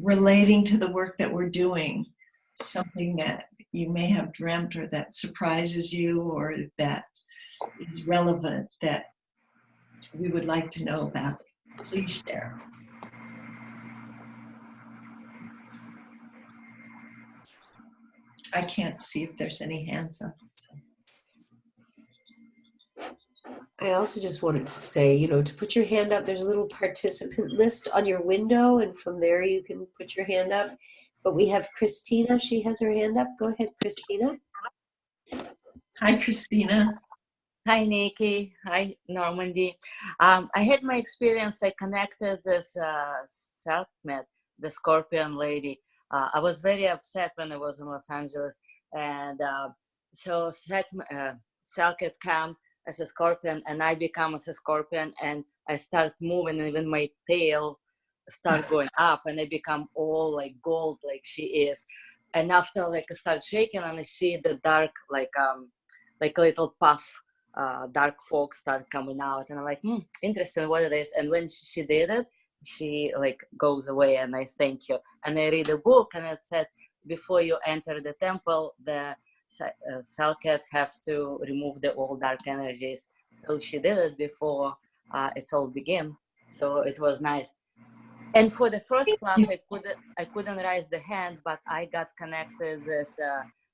relating to the work that we're doing, something that you may have dreamt or that surprises you or that is relevant that we would like to know about, please share. I can't see if there's any hands up. So. I also just wanted to say, you know, to put your hand up, there's a little participant list on your window, and from there you can put your hand up. But we have Christina. She has her hand up. Go ahead, Christina. Hi, Christina. Hi, Nikki. Hi, Normandy. I had my experience. I connected this Sekhmet, the Scorpion lady. I was very upset when I was in Los Angeles. And so Sekhmet came as a Scorpion, and I become as a Scorpion, and I start moving, and even my tail start going up, and I become all like gold, like she is. And after, like, I start shaking, and I see the dark, like a little puff, dark fog start coming out, and I'm like, interesting what it is. And when she did it, she like goes away, and I thank you. And I read a book, and it said, before you enter the temple, the Sekhmet have to remove the all dark energies. So she did it before it's all began. So it was nice. And for the first class, I couldn't raise the hand, but I got connected with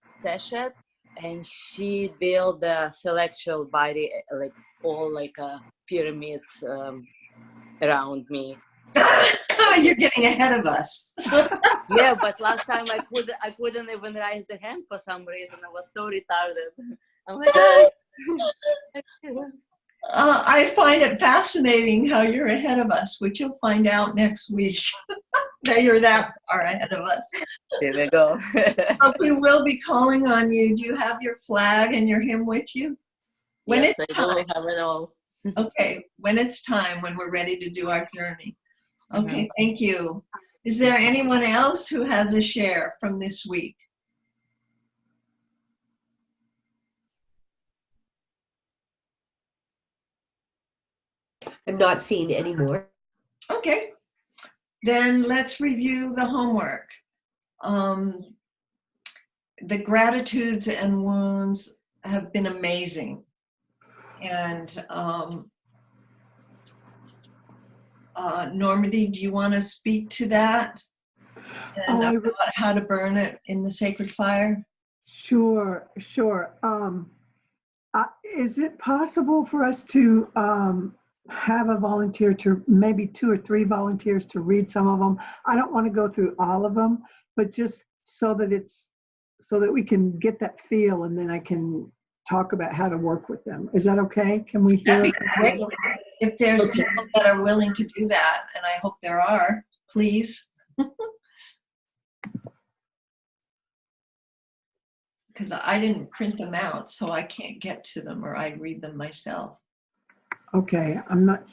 Seshet, and she built the celestial body, like all like pyramids around me. You're getting ahead of us. Yeah, but last time I couldn't even raise the hand for some reason. I was so retarded. I'm like, I find it fascinating how you're ahead of us, which you'll find out next week. That you're that far ahead of us. There we go. But we will be calling on you. Do you have your flag and your hymn with you? When yes, it's I time. do have it all. Okay, when it's time, when we're ready to do our journey. Okay, thank you. Is there anyone else who has a share from this week? I'm not seeing any more. Okay, then let's review the homework. The gratitudes and wounds have been amazing. And Normandy, do you want to speak to that? And about how to burn it in the sacred fire? Sure. Is it possible for us to have a volunteer, to maybe 2 or 3 volunteers to read some of them? I don't want to go through all of them, but just so that we can get that feel, and then I can talk about how to work with them. Is that okay? Can we hear? That'd be great. If there's people that are willing to do that, and I hope there are, please. Because I didn't print them out, so I can't get to them, or I'd read them myself. Okay, I'm not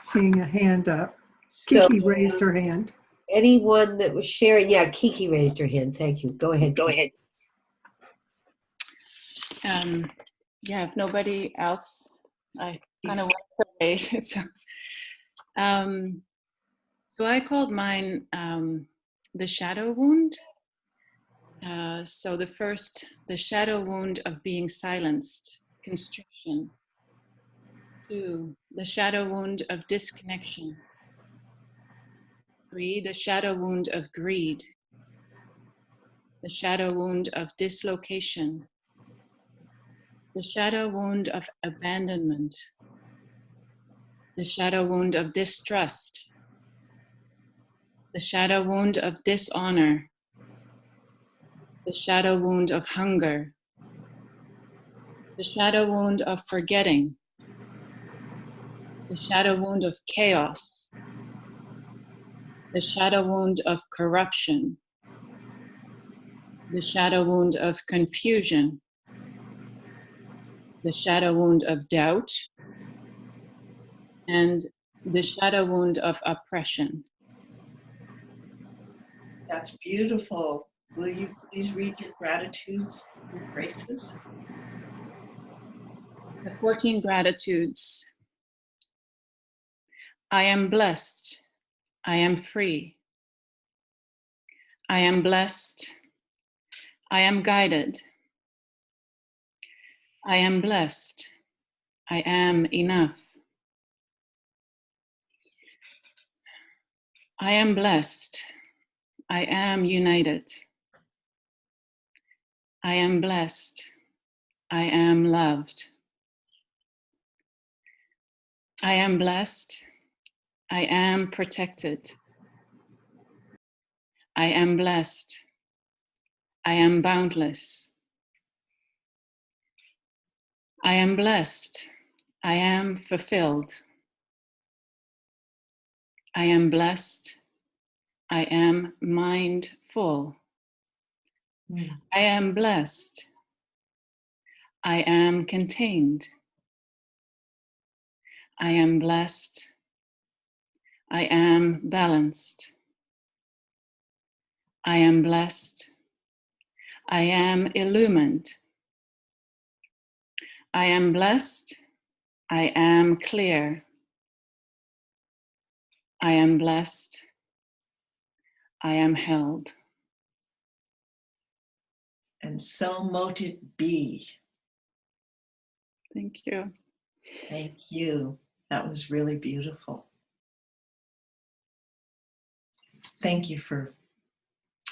seeing a hand up. So, Kiki raised her hand. Anyone that was sharing? Yeah, Kiki raised her hand. Thank you. Go ahead. Yeah, if nobody else, I kind of went away. So I called mine the shadow wound. So the shadow wound of being silenced, constriction. 2, the shadow wound of disconnection. 3, the shadow wound of greed. The shadow wound of dislocation. The shadow wound of abandonment. The shadow wound of distrust. The shadow wound of dishonor. The shadow wound of hunger. The shadow wound of forgetting. The shadow wound of chaos. The shadow wound of corruption. The shadow wound of confusion. The shadow wound of doubt. And the shadow wound of oppression. That's beautiful. Will you please read your gratitudes and graces? The 14 gratitudes. I am blessed. I am free. I am blessed. I am guided. I am blessed. I am enough. I am blessed. I am united. I am blessed. I am loved. I am blessed. I am protected. I am blessed. I am boundless. I am blessed. I am fulfilled. I am blessed. I am mindful. I am blessed. I am contained. I am blessed. I am balanced. I am blessed. I am illumined. I am blessed. I am clear. I am blessed. I am held. And so mote it be. Thank you. Thank you. That was really beautiful. Thank you for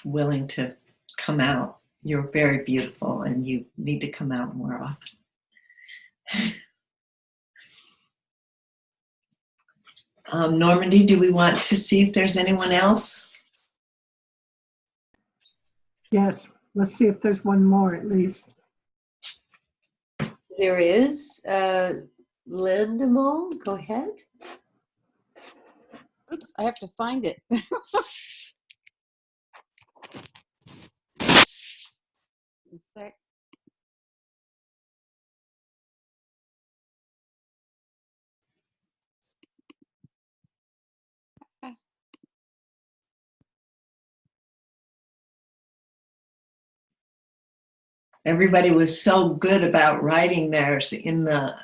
willing to come out. You're very beautiful and you need to come out more often. Normandy, do we want to see if there's anyone else? Yes, let's see if there's one more at least. There is. Linda, go ahead. Oops, I have to find it. A sec. Everybody was so good about writing theirs in the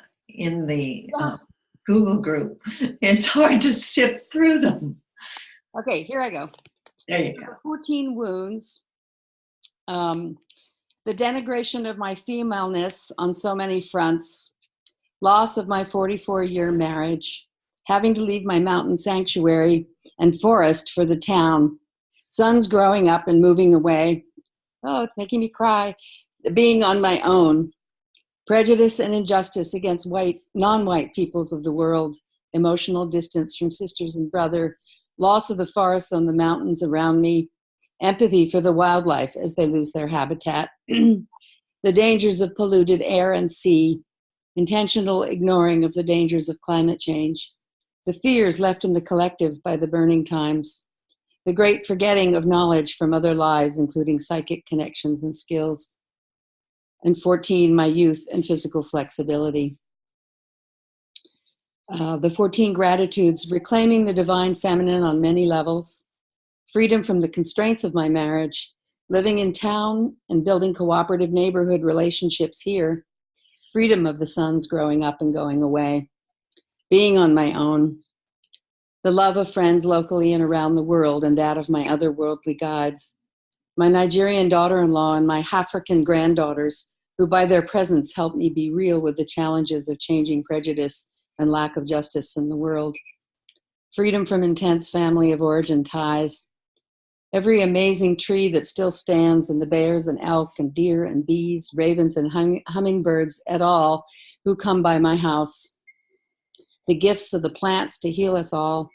Google group. It's hard to sift through them. Okay, here I go. There you go. 14 wounds. The denigration of my femaleness on so many fronts, loss of my 44-year marriage, having to leave my mountain sanctuary and forest for the town, sons growing up and moving away. Oh, it's making me cry. Being on my own, prejudice and injustice against non-white peoples of the world, emotional distance from sisters and brother, loss of the forests on the mountains around me, empathy for the wildlife as they lose their habitat, the dangers of polluted air and sea, intentional ignoring of the dangers of climate change, the fears left in the collective by the burning times, the great forgetting of knowledge from other lives, including psychic connections and skills, and 14, my youth and physical flexibility. The 14 gratitudes, reclaiming the divine feminine on many levels, freedom from the constraints of my marriage, living in town and building cooperative neighborhood relationships here, freedom of the sons growing up and going away, being on my own, the love of friends locally and around the world and that of my otherworldly guides, my Nigerian daughter-in-law and my African granddaughters, who by their presence help me be real with the challenges of changing prejudice and lack of justice in the world, freedom from intense family of origin ties, every amazing tree that still stands and the bears and elk and deer and bees, ravens and hummingbirds et al. Who come by my house, the gifts of the plants to heal us all,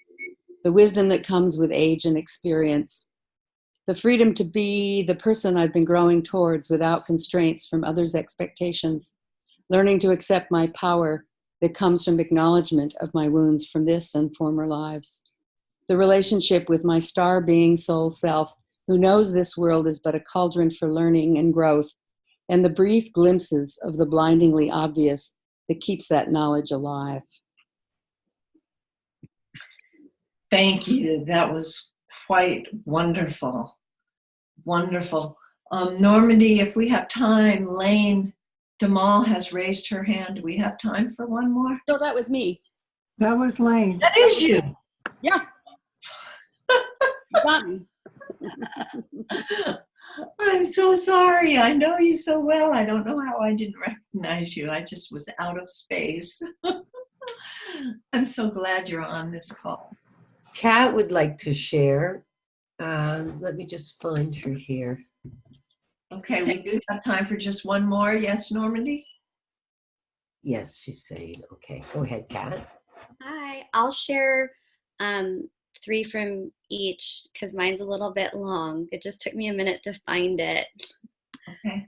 the wisdom that comes with age and experience, the freedom to be the person I've been growing towards without constraints from others' expectations, learning to accept my power that comes from acknowledgement of my wounds from this and former lives, the relationship with my star being soul self, who knows this world is but a cauldron for learning and growth, and the brief glimpses of the blindingly obvious that keeps that knowledge alive. Thank you. That was quite wonderful. Wonderful. Normandy, if we have time, Lane Damal has raised her hand. Do we have time for one more? No, that was me. That was Lane. That is you. Yeah. You got me. I'm so sorry. I know you so well. I don't know how I didn't recognize you. I just was out of space. I'm so glad you're on this call. Kat would like to share. Let me just find her here. Okay, we do have time for just one more. Yes, Normandy? Yes, she's saying, okay, go ahead, Kat. Hi, I'll share 3 from each because mine's a little bit long. It just took me a minute to find it. Okay.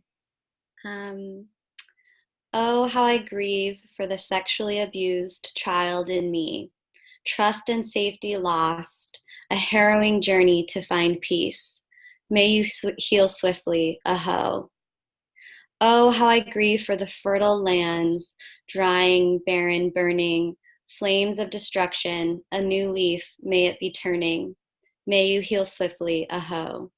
Oh, how I grieve for the sexually abused child in me. Trust and safety lost, a harrowing journey to find peace. May you heal swiftly, aho. Oh, how I grieve for the fertile lands, drying, barren, burning, flames of destruction, a new leaf, may it be turning. May you heal swiftly, aho.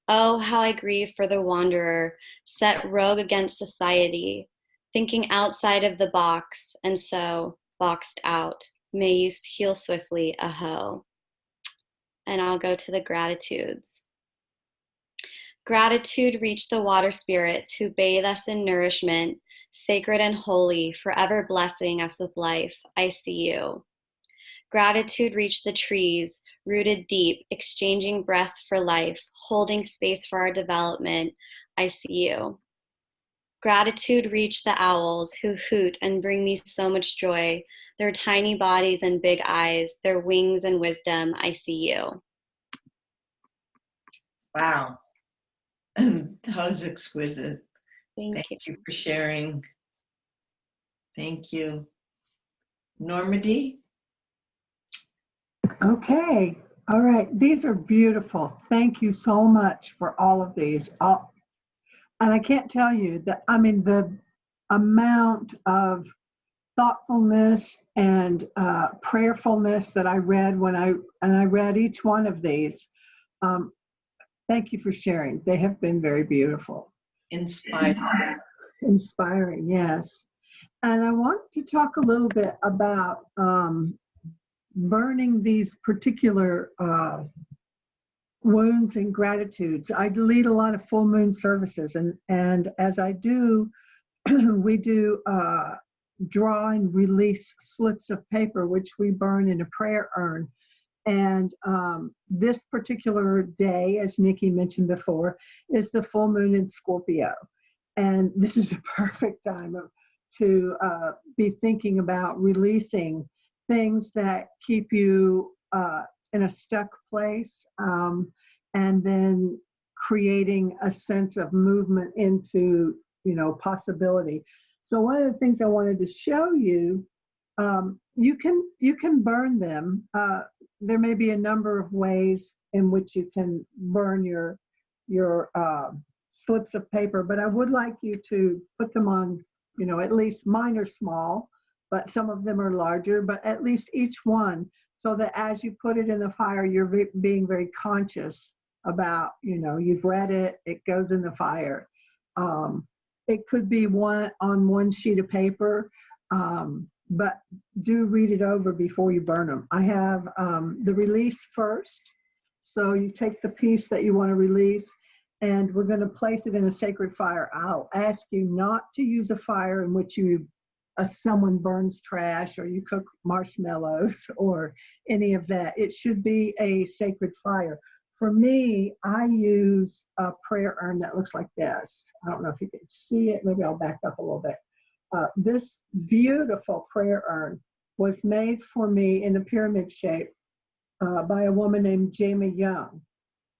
Oh, how I grieve for the wanderer, set rogue against society, thinking outside of the box, and so boxed out. May you heal swiftly, aho. And I'll go to the gratitudes. Gratitude reach the water spirits who bathe us in nourishment, sacred and holy, forever blessing us with life. I see you. Gratitude reach the trees, rooted deep, exchanging breath for life, holding space for our development. I see you. Gratitude reach the owls who hoot and bring me so much joy, their tiny bodies and big eyes, their wings and wisdom. I see you. Wow. That was exquisite. Thank you. Thank you for sharing. Thank you. Normandy? Okay. All right. These are beautiful. Thank you so much for all of these. And I can't tell you that, I mean, the amount of thoughtfulness and prayerfulness that I read when I read each one of these. Thank you for sharing. They have been very beautiful. Inspiring. Inspiring, yes. And I want to talk a little bit about burning these particular wounds and gratitudes. I lead a lot of full moon services, and as I do, we do draw and release slips of paper, which we burn in a prayer urn. And this particular day, as Nikki mentioned before, is the full moon in Scorpio. And this is a perfect time to be thinking about releasing things that keep you in a stuck place, and then creating a sense of movement into, possibility. So one of the things I wanted to show you, you can burn them. There may be a number of ways in which you can burn your slips of paper, but I would like you to put them on, at least mine are small, but some of them are larger, but at least each one, so that as you put it in the fire, you're being very conscious about, you've read it, it goes in the fire. It could be on one sheet of paper, but do read it over before you burn them. I have the release first. So you take the piece that you want to release, and we're going to place it in a sacred fire. I'll ask you not to use a fire in which someone burns trash or you cook marshmallows or any of that. It should be a sacred fire. For me, I use a prayer urn that looks like this. I don't know if you can see it. Maybe I'll back up a little bit. This beautiful prayer urn was made for me in a pyramid shape by a woman named Jamie Young.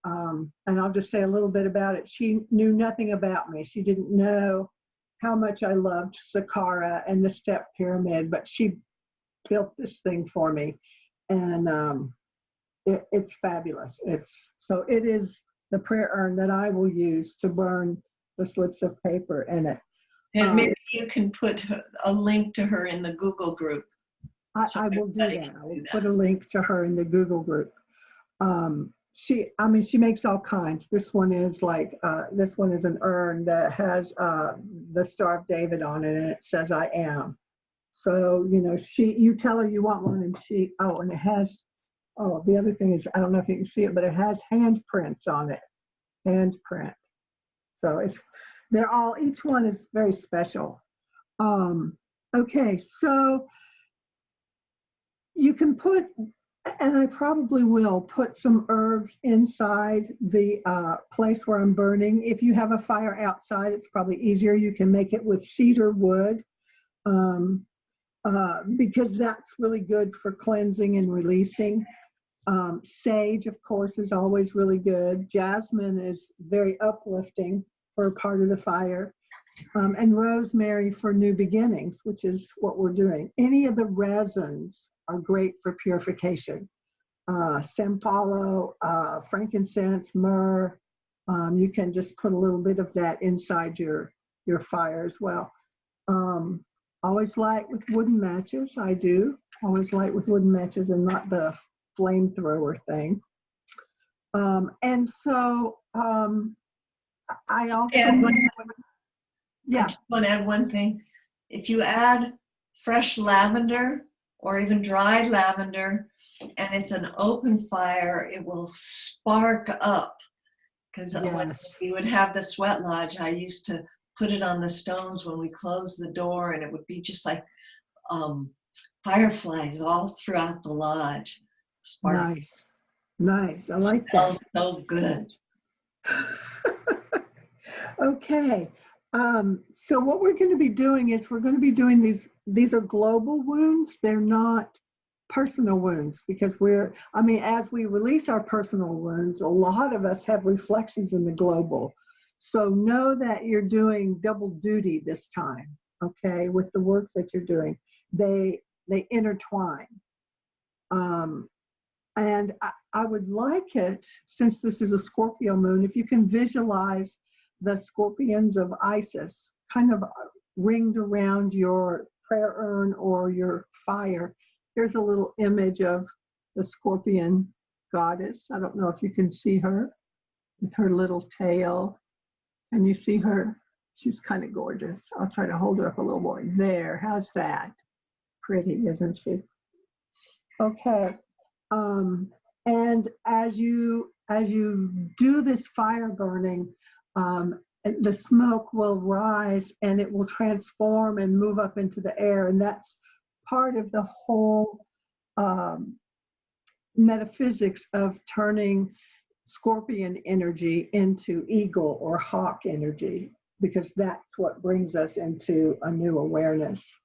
And I'll just say a little bit about it. She knew nothing about me. She didn't know how much I loved Saqqara and the step pyramid, but she built this thing for me. And it's fabulous. It is the prayer urn that I will use to burn the slips of paper in it. And maybe you can put a link to her in the Google group. I will do that. I will put a link to her in the Google group. She makes all kinds. This one is an urn that has the Star of David on it, and it says "I am." So you tell her you want one, and it has oh, the other thing is, I don't know if you can see it, but it has handprints on it. Handprint. So they're all, each one is very special. Okay, so you can put, and I probably will put some herbs inside the place where I'm burning. If you have a fire outside, it's probably easier. You can make it with cedar wood, because that's really good for cleansing and releasing. Sage, of course, is always really good. Jasmine is very uplifting for part of the fire. And rosemary for new beginnings, which is what we're doing. Any of the resins are great for purification. Sampalo, frankincense, myrrh. You can just put a little bit of that inside your fire as well. Always light with wooden matches. I do always light with wooden matches and not the flamethrower thing. And so I also, I just want to add one thing. If you add fresh lavender or even dried lavender and it's an open fire, it will spark up. Because when yes. we would have the sweat lodge, I used to put it on the stones when we closed the door, and it would be just like fireflies all throughout the lodge. Spark. Nice, nice. I like Smells that. so good. Okay, so what we're going to be doing is we're going to be doing these are global wounds. They're not personal wounds, because as we release our personal wounds, a lot of us have reflections in the global. So know that you're doing double duty this time, okay, with the work that you're doing. They intertwine. And I would like it, since this is a Scorpio moon, if you can visualize the scorpions of Isis kind of ringed around your prayer urn or your fire. Here's a little image of the scorpion goddess. I don't know if you can see her with her little tail. And you see her? She's kind of gorgeous. I'll try to hold her up a little more. There, how's that? Pretty, isn't she? Okay. And as you do this fire burning, the smoke will rise and it will transform and move up into the air. And that's part of the whole metaphysics of turning scorpion energy into eagle or hawk energy, because that's what brings us into a new awareness.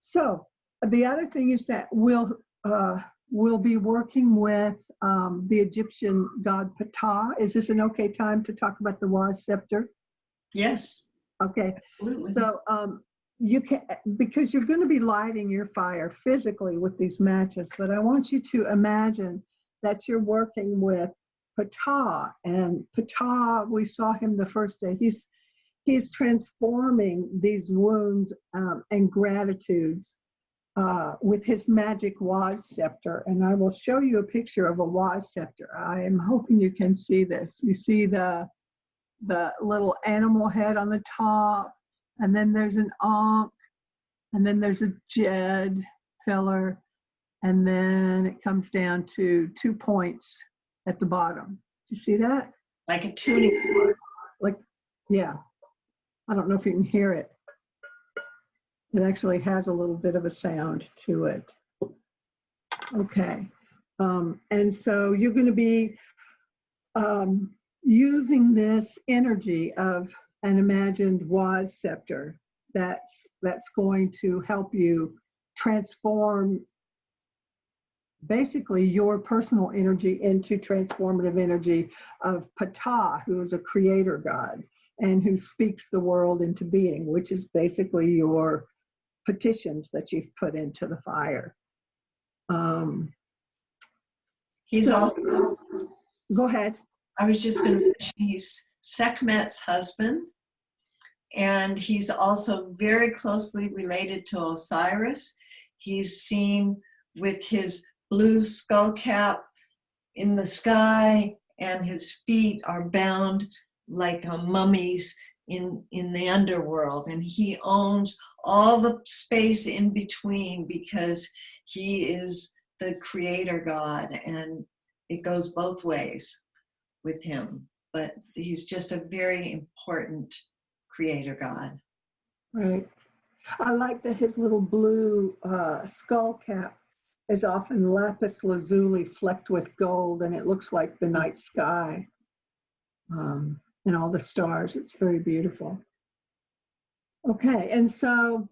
So the other thing is that we'll be working with the Egyptian god Ptah. Is this an okay time to talk about the Waz scepter? Yes, Okay. absolutely. So you can, because you're going to be lighting your fire physically with these matches, but I want you to imagine that you're working with Ptah. And Ptah, we saw him the first day. He's transforming these wounds and gratitudes with his magic Waz scepter. And I will show you a picture of a Waz scepter. I am hoping you can see this. You see the little animal head on the top, and then there's an Ankh, and then there's a Jed pillar, and then it comes down to 2 points at the bottom. Do you see that? Like a tuning fork. Like, yeah. I don't know if you can hear it. It actually has a little bit of a sound to it. Okay. And so you're going to be using this energy of an imagined Waz scepter that's going to help you transform basically your personal energy into transformative energy of Ptah, who is a creator god and who speaks the world into being, which is basically your petitions that you've put into the fire. He's So- also, Go ahead. I was just going to mention, he's Sekhmet's husband, and he's also very closely related to Osiris. He's seen with his blue skull cap in the sky, and his feet are bound like mummies in the underworld. And he owns all the space in between because he is the creator God, and it goes both ways with him. But he's just a very important creator God. Right. I like that his little blue skull cap is often lapis lazuli flecked with gold, and it looks like the night sky and all the stars. It's very beautiful. Okay, and so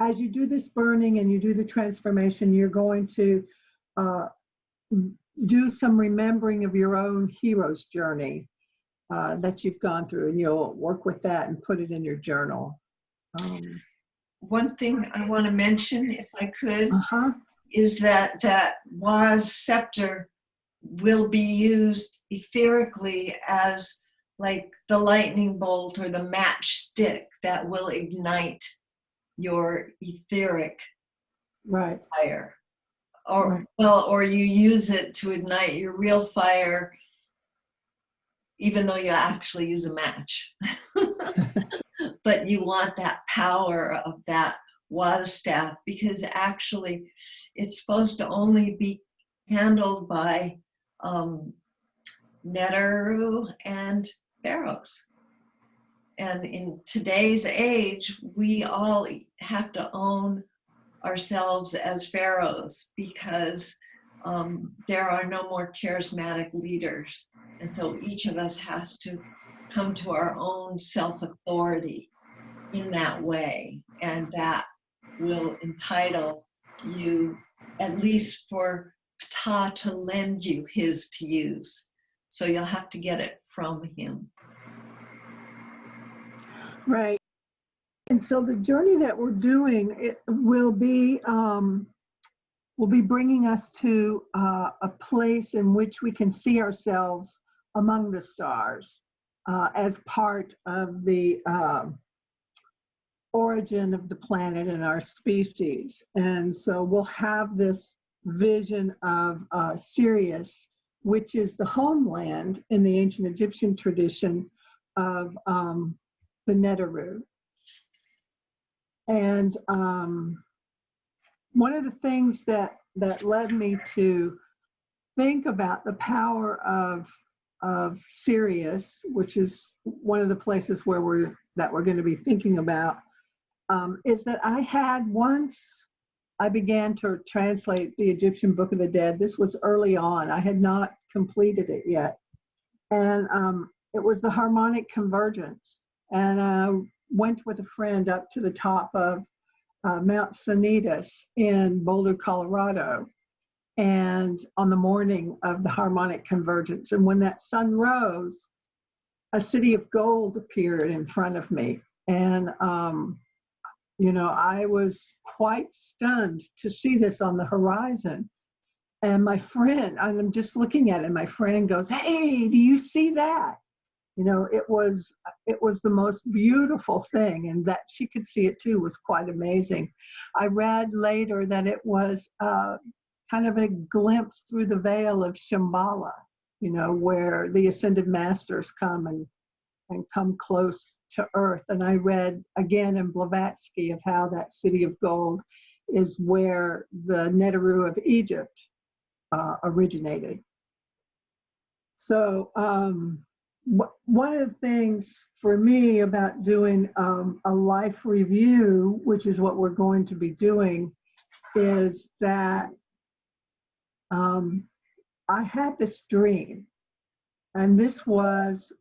as you do this burning and you do the transformation, you're going to do some remembering of your own hero's journey that you've gone through, and you'll work with that and put it in your journal. One thing I want to mention, if I could, Uh-huh. is that Waz scepter will be used etherically as like the lightning bolt or the matchstick that will ignite your etheric Right. fire. Or Right. well, or you use it to ignite your real fire, even though you actually use a match. But you want that power of that Waz staff, because actually it's supposed to only be handled by Neteru and pharaohs. And in today's age, we all have to own ourselves as pharaohs, because there are no more charismatic leaders. And so each of us has to come to our own self-authority in that way. And that will entitle you, at least for Ptah to lend you his to use. So you'll have to get it from him. Right. And so the journey that we're doing, it will be bringing us to a place in which we can see ourselves among the stars as part of the origin of the planet and our species. And so we'll have this vision of Sirius, which is the homeland in the ancient Egyptian tradition of the Neteru. And one of the things that led me to think about the power of Sirius, which is one of the places where we're going to be thinking about, is that I began to translate the Egyptian Book of the Dead. This was early on. I had not completed it yet. And it was the harmonic convergence. And I went with a friend up to the top of Mount Sanitas in Boulder, Colorado, and on the morning of the harmonic convergence. And when that sun rose, a city of gold appeared in front of me. And, I was quite stunned to see this on the horizon. And my friend, I'm just looking at it, my friend goes, "Hey, do you see that?" It was the most beautiful thing, and that she could see it too was quite amazing. I read later that it was kind of a glimpse through the veil of Shambhala, where the ascended masters come and come close to earth. And I read again in Blavatsky of how that city of gold is where the Neteru of Egypt originated. So one of the things for me about doing a life review, which is what we're going to be doing, is that I had this dream, and this was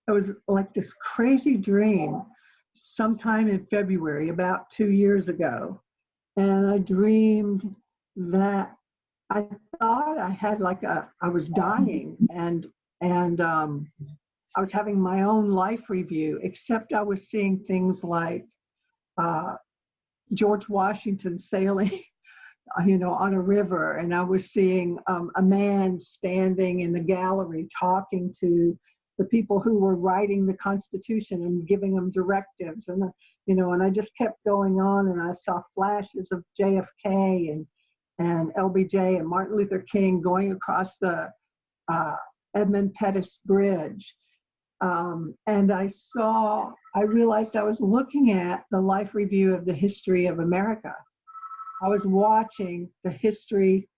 it was like this crazy dream sometime in February, about 2 years ago. And I dreamed that I thought I had I was dying, and I was having my own life review, except I was seeing things like George Washington sailing, on a river, and I was seeing a man standing in the gallery talking to the people who were writing the Constitution and giving them directives, and and I just kept going on, and I saw flashes of JFK and LBJ and Martin Luther King going across the Edmund Pettus Bridge. And I realized I was looking at the life review of the history of America. I was watching the history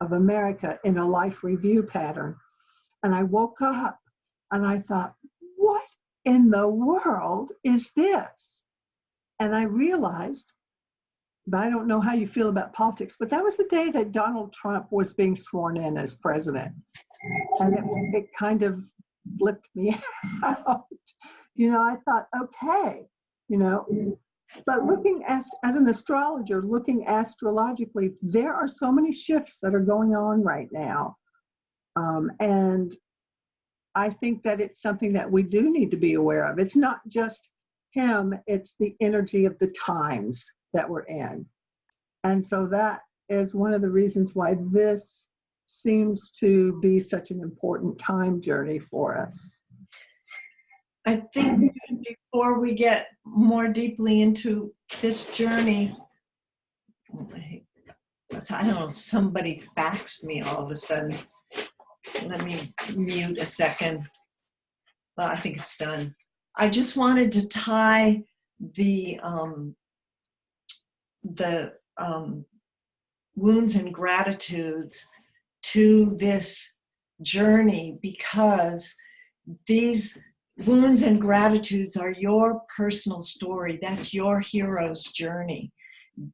of America in a life review pattern. And I woke up and I thought, what in the world is this? And I realized, but I don't know how you feel about politics, but that was the day that Donald Trump was being sworn in as president. And it kind of flipped me out. I thought, okay, but looking as an astrologer, looking astrologically, there are so many shifts that are going on right now. And I think that it's something that we do need to be aware of. It's not just him, it's the energy of the times that we're in. And so that is one of the reasons why this seems to be such an important time journey for us. I think before we get more deeply into this journey, I don't know, somebody faxed me all of a sudden. Let me mute a second. Well, I think it's done. I just wanted to tie the wounds and gratitudes to this journey, because these wounds and gratitudes are your personal story. That's your hero's journey.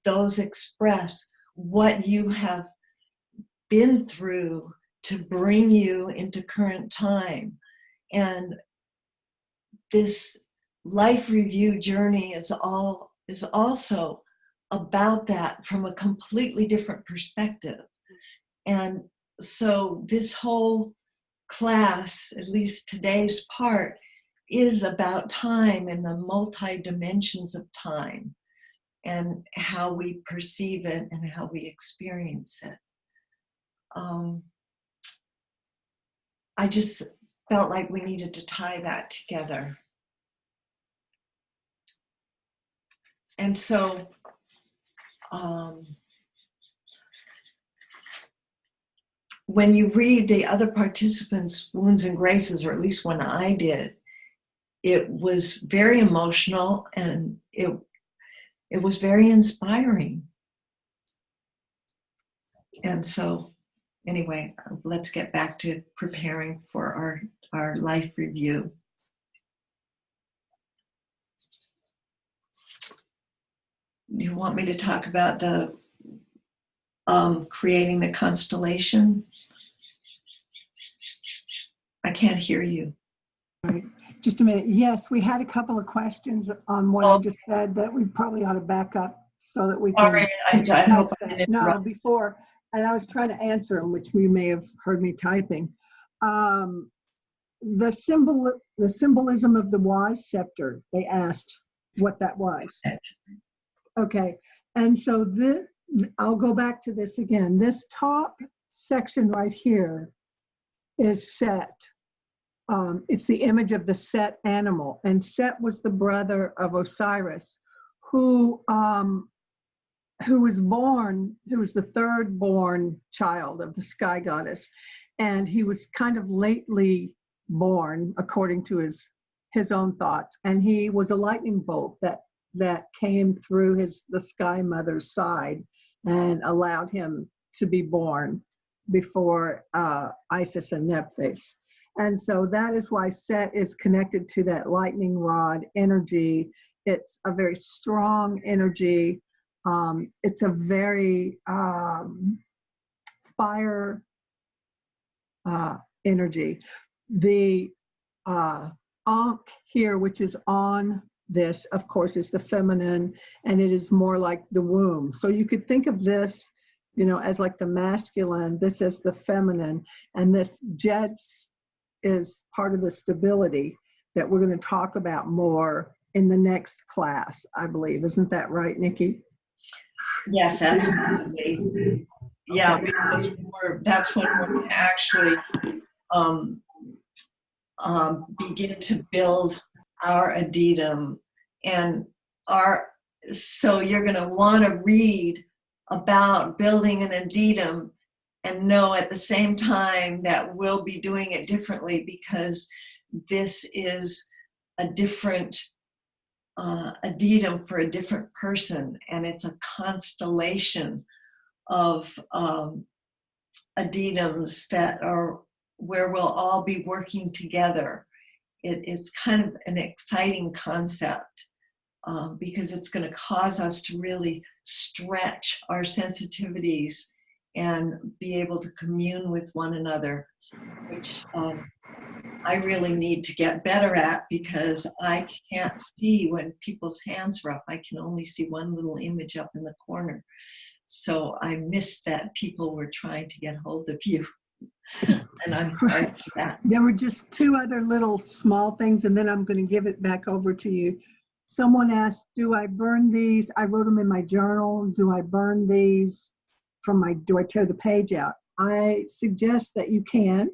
Those express what you have been through to bring you into current time. And this life review journey is also about that from a completely different perspective. And so this whole class, at least today's part, is about time and the multi-dimensions of time and how we perceive it and how we experience it. I just felt like we needed to tie that together. And so when you read the other participants' wounds and graces, or at least when I did, it was very emotional and it was very inspiring. And so anyway, let's get back to preparing for our life review. Do you want me to talk about the creating the constellation? I can't hear you. Right. Just a minute. Yes, we had a couple of questions on what I just said that we probably ought to back up so that we can. Sorry, I hope I didn't No, interrupt. before, and I was trying to answer them, which you may have heard me typing. The symbolism of the wise scepter, they asked what that was. Okay, and so I'll go back to this again. This top section right here is Set. It's the image of the Set animal, and Set was the brother of Osiris, who was the third born child of the sky goddess, and he was kind of lately born, according to his own thoughts, and he was a lightning bolt that came through the sky mother's side and allowed him to be born before Isis and Nephthys. And so that is why Set is connected to that lightning rod energy. It's a very strong energy. It's a very fire energy. The Ankh here, which is on this, of course, is the feminine, and it is more like the womb. So you could think of this, as like the masculine, this is the feminine, and this Jets is part of the stability that we're going to talk about more in the next class, I believe. Isn't that right, Nikki? Yes, absolutely. Yeah, because that's when we're going to actually begin to build our addendum. So you're going to want to read about building an addendum and know at the same time that we'll be doing it differently, because this is a different a datum for a different person, and it's a constellation of aditams that are where we'll all be working together. It's kind of an exciting concept because it's going to cause us to really stretch our sensitivities and be able to commune with one another, which I really need to get better at because I can't see when people's hands are up. I can only see one little image up in the corner. So I missed that people were trying to get hold of you. And I'm sorry for that. There were just two other little small things, and then I'm going to give it back over to you. Someone asked, do I burn these? I wrote them in my journal. Do I burn these do I tear the page out? I suggest that you can,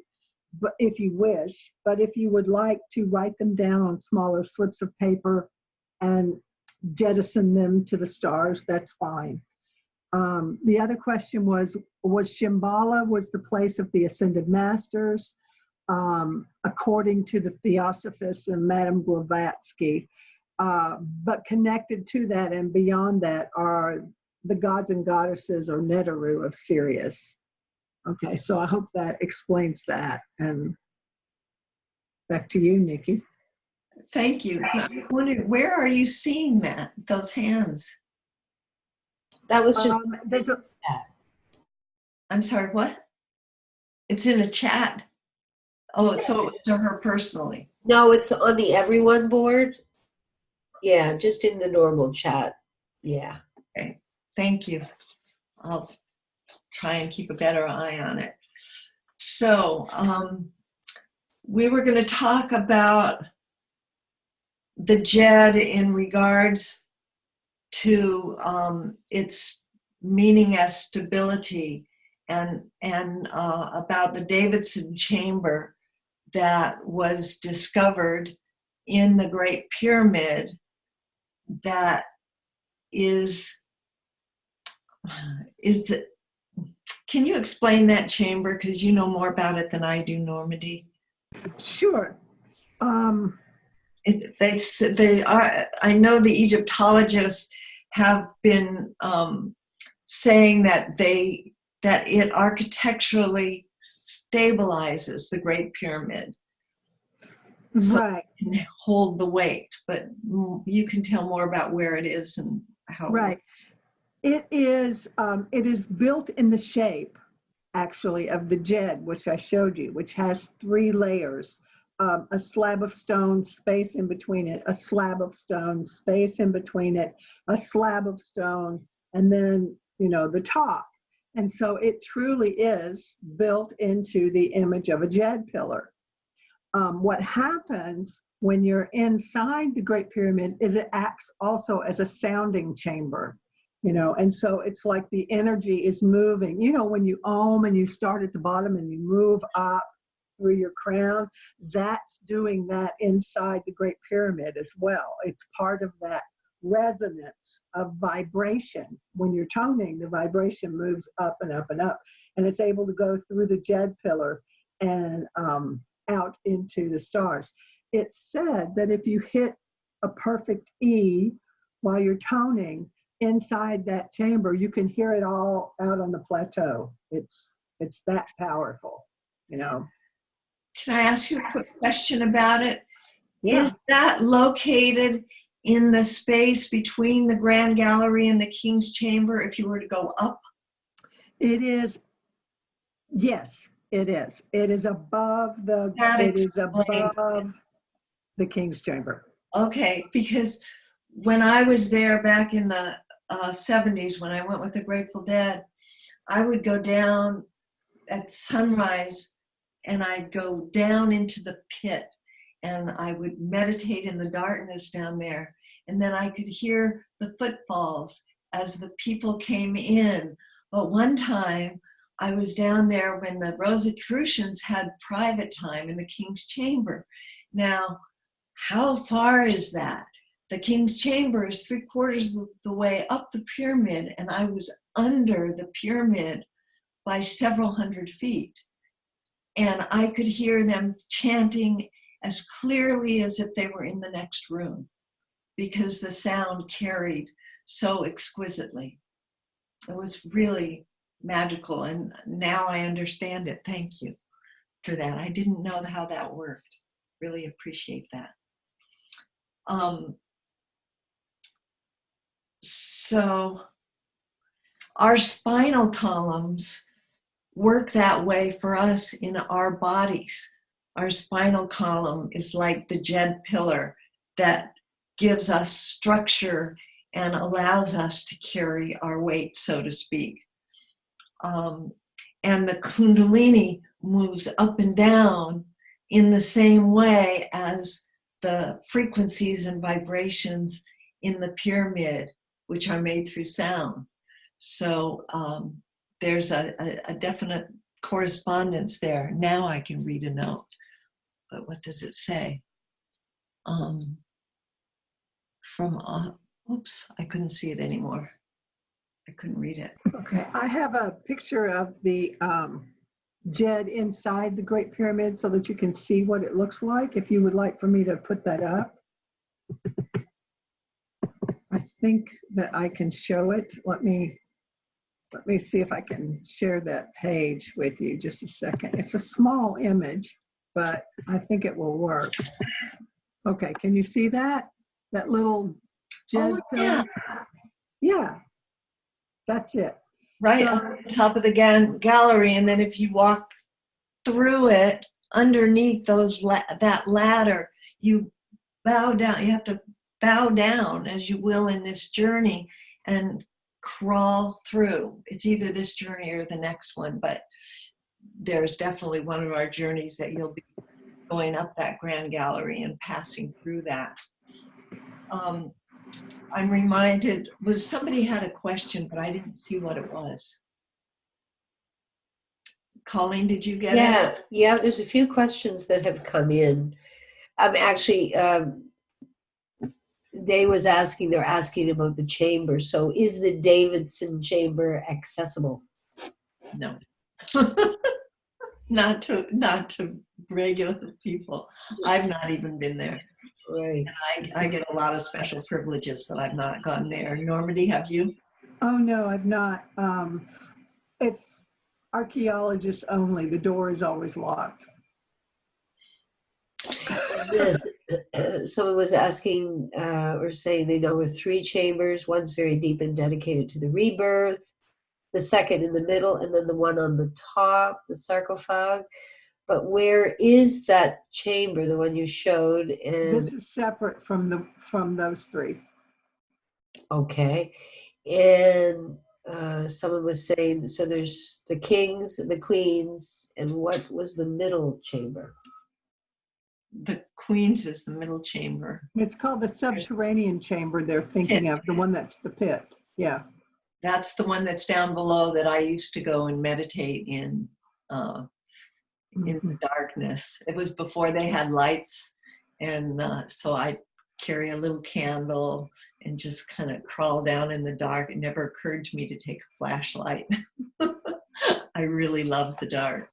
but if you wish, but if you would like to write them down on smaller slips of paper and jettison them to the stars, that's fine. The other question was Shambhala was the place of the ascended masters, according to the Theosophists and Madame Blavatsky. But connected to that and beyond that are the gods and goddesses or Neteru of Sirius. Okay, so I hope that explains that. And back to you, Nikki. Thank you. I wondered, where are you seeing that, those hands? That was just There's a, I'm sorry, what? It's in a chat. Oh, so it was to her personally. no, it's on the everyone board. Yeah, just in the normal chat. Yeah. Okay, thank you. I'll try and keep a better eye on it. So we were going to talk about the JED in regards to its meaning as stability, and about the Davidson chamber that was discovered in the Great Pyramid that is the, can you explain that chamber, because you know more about it than I do, Normandy? sure. They are, I know the Egyptologists have been saying that it architecturally stabilizes the Great Pyramid. So Right. it can hold the weight, but you can tell more about where it is and how. Right. It is built in the shape, actually, of the JED, which I showed you, which has 3 layers. A slab of stone, space in between it, a slab of stone, space in between it, a slab of stone, and then, the top. And so it truly is built into the image of a JED pillar. What happens when you're inside the Great Pyramid is it acts also as a sounding chamber, and so it's like the energy is moving. When you Om and you start at the bottom and you move up through your crown, that's doing that inside the Great Pyramid as well. It's part of that resonance of vibration. When you're toning, the vibration moves up and up and up, and it's able to go through the JED pillar and out into the stars. It's said that if you hit a perfect E while you're toning inside that chamber, you can hear it all out on the plateau. It's that powerful, Can I ask you a quick question about it? Yeah. Is that located in the space between the Grand Gallery and the King's Chamber if you were to go up? It is, yes, it is. It is above the King's Chamber. Okay, because when I was there back in the 70s, when I went with the Grateful Dead, I would go down at sunrise and I'd go down into the pit and I would meditate in the darkness down there. And then I could hear the footfalls as the people came in. But one time I was down there when the Rosicrucians had private time in the King's Chamber. Now, how far is that? The King's Chamber is 3/4 of the way up the pyramid, and I was under the pyramid by several hundred feet. And I could hear them chanting as clearly as if they were in the next room. because the sound carried so exquisitely. It was really magical, and now I understand it. Thank you for that. I didn't know how that worked. Really appreciate that. So our spinal columns work that way for us in our bodies. Our spinal column is like the Jed pillar that gives us structure and allows us to carry our weight, so to speak. And the Kundalini moves up and down in the same way as the frequencies and vibrations in the pyramid, which are made through sound. So there's a definite correspondence there. Now I can read a note, but what does it say? Oops, I couldn't see it anymore. I couldn't read it. Okay, I have a picture of the Jed inside the Great Pyramid so that you can see what it looks like, if you would like for me to put that up. I think that I can show it. Let me see if I can share that page with you just a second. It's a small image, but I think it will work. Okay, can you see that? That little Jed pillar? Yeah, that's it. Right on top of the gallery, and then if you walk through it, underneath that ladder, you bow down. You have to bow down, as you will in this journey, and crawl through. It's either this journey or the next one, but there's definitely one of our journeys that you'll be going up that grand gallery and passing through that. I'm reminded, somebody had a question, but I didn't see what it was. Colleen, did you get it? Yeah, there's a few questions that have come in. Actually, Day was asking, they're asking about the chamber. So is the Davidson chamber accessible? No. Not to regular people. I've not even been there. Right. And I get a lot of special privileges, but I've not gone there. Normandy, have you? Oh, no, I've not. It's archaeologists only. The door is always locked. Someone was asking or saying they know of 3 chambers. One's very deep and dedicated to the rebirth, the second in the middle, and then the one on the top, the sarcophage. But where is that chamber, the one you showed? And This is separate from those 3. okay. And someone was saying, so there's the kings and the queens, and what was the middle chamber? The Queen's is the middle chamber. It's called the subterranean chamber they're thinking of, the one that's the pit. Yeah. That's the one that's down below that I used to go and meditate in the darkness. It was before they had lights, and so I carry a little candle and just kind of crawl down in the dark. It never occurred to me to take a flashlight. I really love the dark.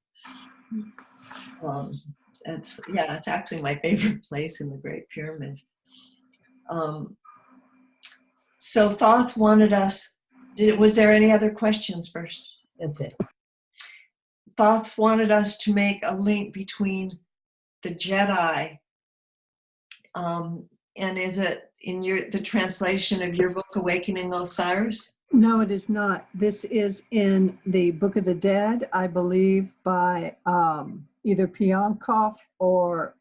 It's actually my favorite place in the Great Pyramid. So Thoth wanted us, was there any other questions first? That's it. Thoth wanted us to make a link between the Jedi, and is it in the translation of your book, Awakening Osiris? No, it is not. This is in the Book of the Dead, I believe, by either Pionkoff or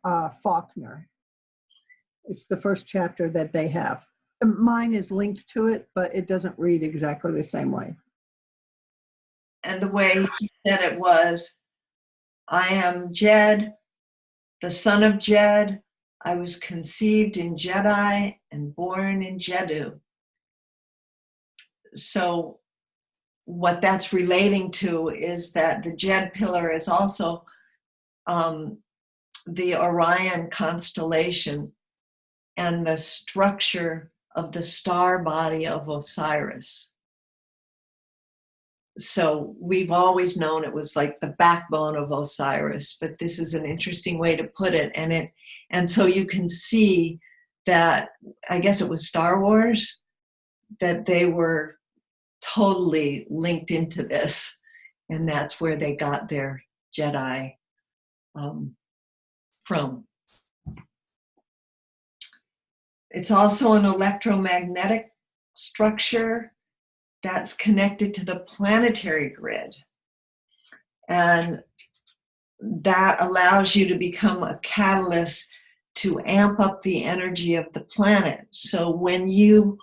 Faulkner. It's the first chapter that they have. Mine is linked to it, but it doesn't read exactly the same way. And the way he said it was, I am Jed, the son of Jed. I was conceived in Jedi and born in Jeddu. So what that's relating to is that the Jed pillar is also the Orion constellation and the structure of the star body of Osiris. So we've always known it was like the backbone of Osiris, but this is an interesting way to put it. And so you can see that I guess it was Star Wars, that they were totally linked into this. And that's where they got their Jedi from. It's also an electromagnetic structure that's connected to the planetary grid. And that allows you to become a catalyst to amp up the energy of the planet. So when you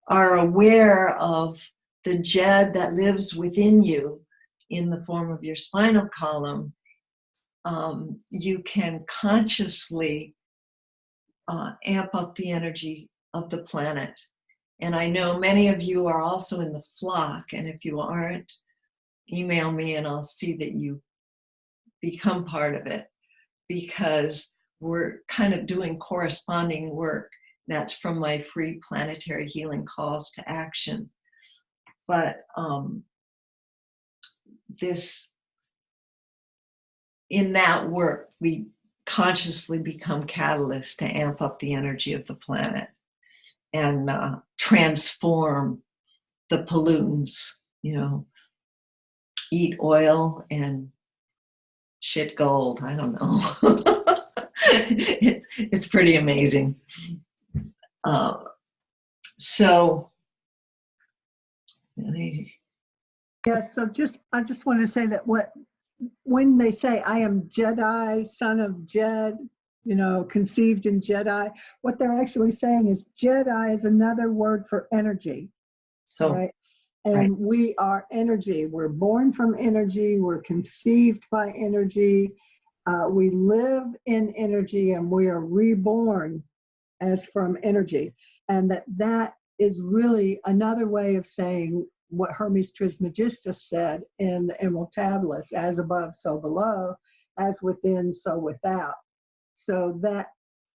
are aware of the Jed that lives within you in the form of your spinal column, you can consciously amp up the energy of the planet. And I know many of you are also in the flock, and if you aren't, email me and I'll see that you become part of it, because we're kind of doing corresponding work. That's from my free planetary healing calls to action. But in that work, we consciously become catalysts to amp up the energy of the planet and transform the pollutants, eat oil and shit gold. I don't know. It's pretty amazing. Yeah, so I just want to say that when they say I am Jedi, son of Jed, conceived in Jedi, what they're actually saying is Jedi is another word for energy. So, right? And right. We are energy. We're born from energy. We're conceived by energy. We live in energy, and we are reborn as from energy. And that is really another way of saying what Hermes Trismegistus said in the Emerald Tablets: as above, so below, as within, so without. So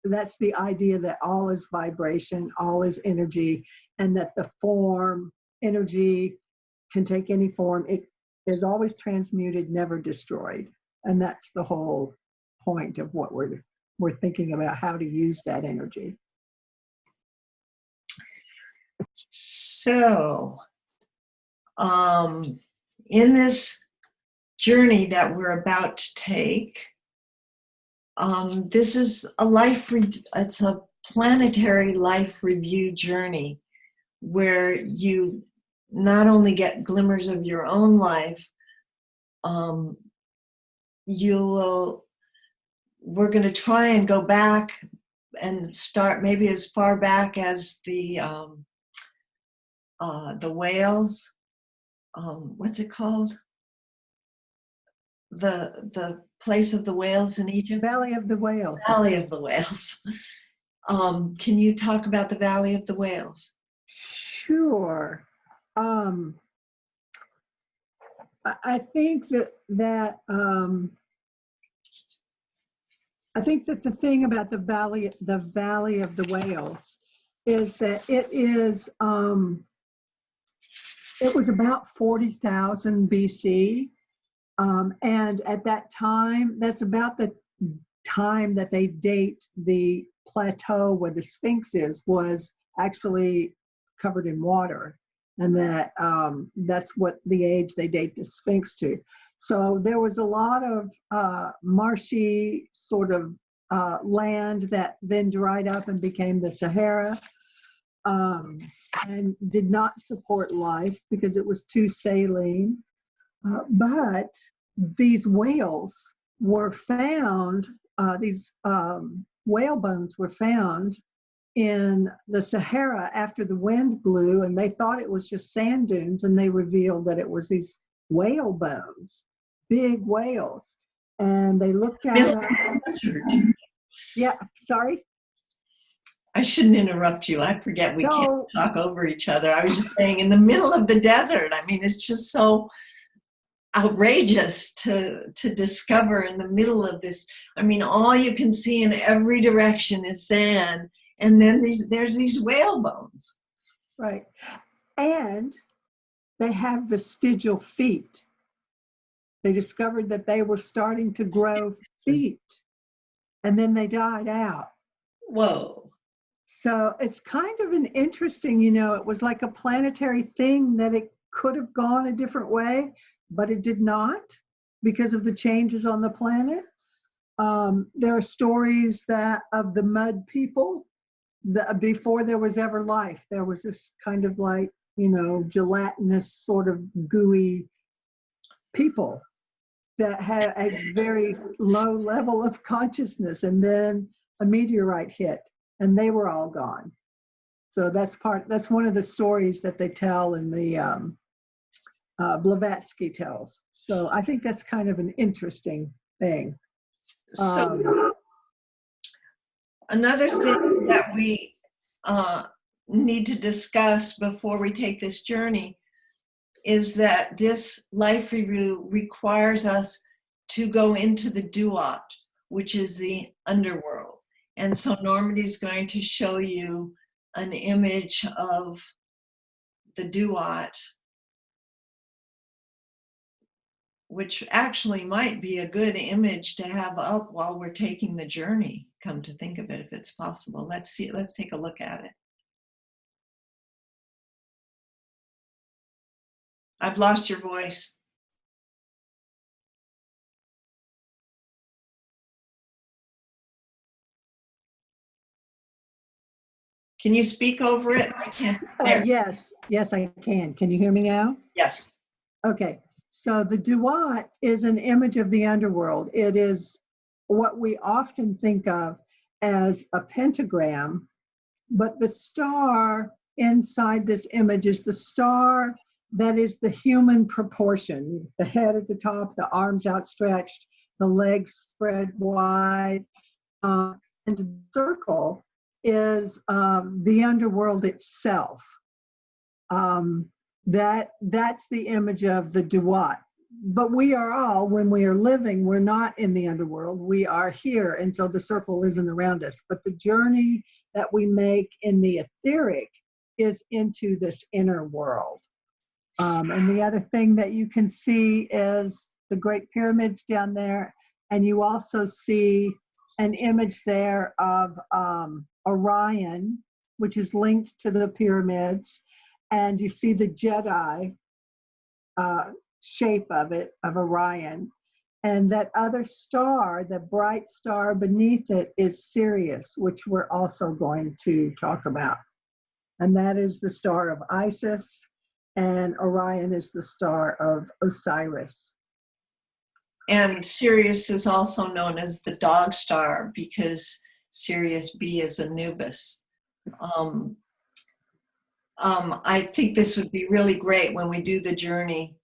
that's the idea that all is vibration, all is energy, and that the form, energy, can take any form. It is always transmuted, never destroyed. And that's the whole point of what we're thinking about, how to use that energy. So, in this journey that we're about to take, this is it's a planetary life review journey where you not only get glimmers of your own life, we're going to try and go back and start maybe as far back as the whales. What's it called? The place of the whales in Egypt? Valley of the Whales. Valley of the Whales. Can you talk about the Valley of the Whales? Sure. I think that the thing about the Valley of the Whales is that it was about 40,000 BC. And at that time, that's about the time that they date the plateau where the Sphinx was actually covered in water. And that's what the age they date the Sphinx to. So there was a lot of marshy sort of land that then dried up and became the Sahara, and did not support life because it was too saline. But these whales were found, these whale bones were found in the Sahara after the wind blew, and they thought it was just sand dunes, and they revealed that it was these whale bones, big whales. And they looked at them. Yeah, sorry? I shouldn't interrupt you. I forget we can't talk over each other. I was just saying, in the middle of the desert, I mean, it's just so outrageous to discover in the middle of this. I mean, all you can see in every direction is sand, and then there's these whale bones. Right. And they have vestigial feet. They discovered that they were starting to grow feet, and then they died out. Whoa. So it's kind of an interesting, you know, it was like a planetary thing that it could have gone a different way, but it did not because of the changes on the planet. There are stories that of the mud people, before there was ever life, there was this kind of like, you know, gelatinous sort of gooey people that had a very low level of consciousness, and then a meteorite hit and they were all gone. So that's one of the stories that they tell in the Blavatsky tells. So I think that's kind of an interesting thing. So another thing that we need to discuss before we take this journey is that this life review requires us to go into the duat, which is the underworld. And so Normandy is going to show you an image of the duat, which actually might be a good image to have up while we're taking the journey, come to think of it, if it's possible. Let's see, let's take a look at it. I've lost your voice. Can you speak over it? I can't. There. Yes, I can. Can you hear me now? Yes. Okay, so the duat is an image of the underworld. It is what we often think of as a pentagram, but the star inside this image is the star that is the human proportion, the head at the top, the arms outstretched, the legs spread wide, and the circle is the underworld itself. That's the image of the duat. But we are all, when we are living, we're not in the underworld. We are here, and so the circle isn't around us. But the journey that we make in the etheric is into this inner world. And the other thing that you can see is the Great Pyramids down there, and you also see an image there of Orion, which is linked to the pyramids, and you see the Jedi shape of it, of Orion. And that other star, the bright star beneath it, is Sirius, which we're also going to talk about. And that is the star of Isis, and Orion is the star of Osiris. And Sirius is also known as the dog star because Sirius B is Anubis. I think this would be really great when we do the journey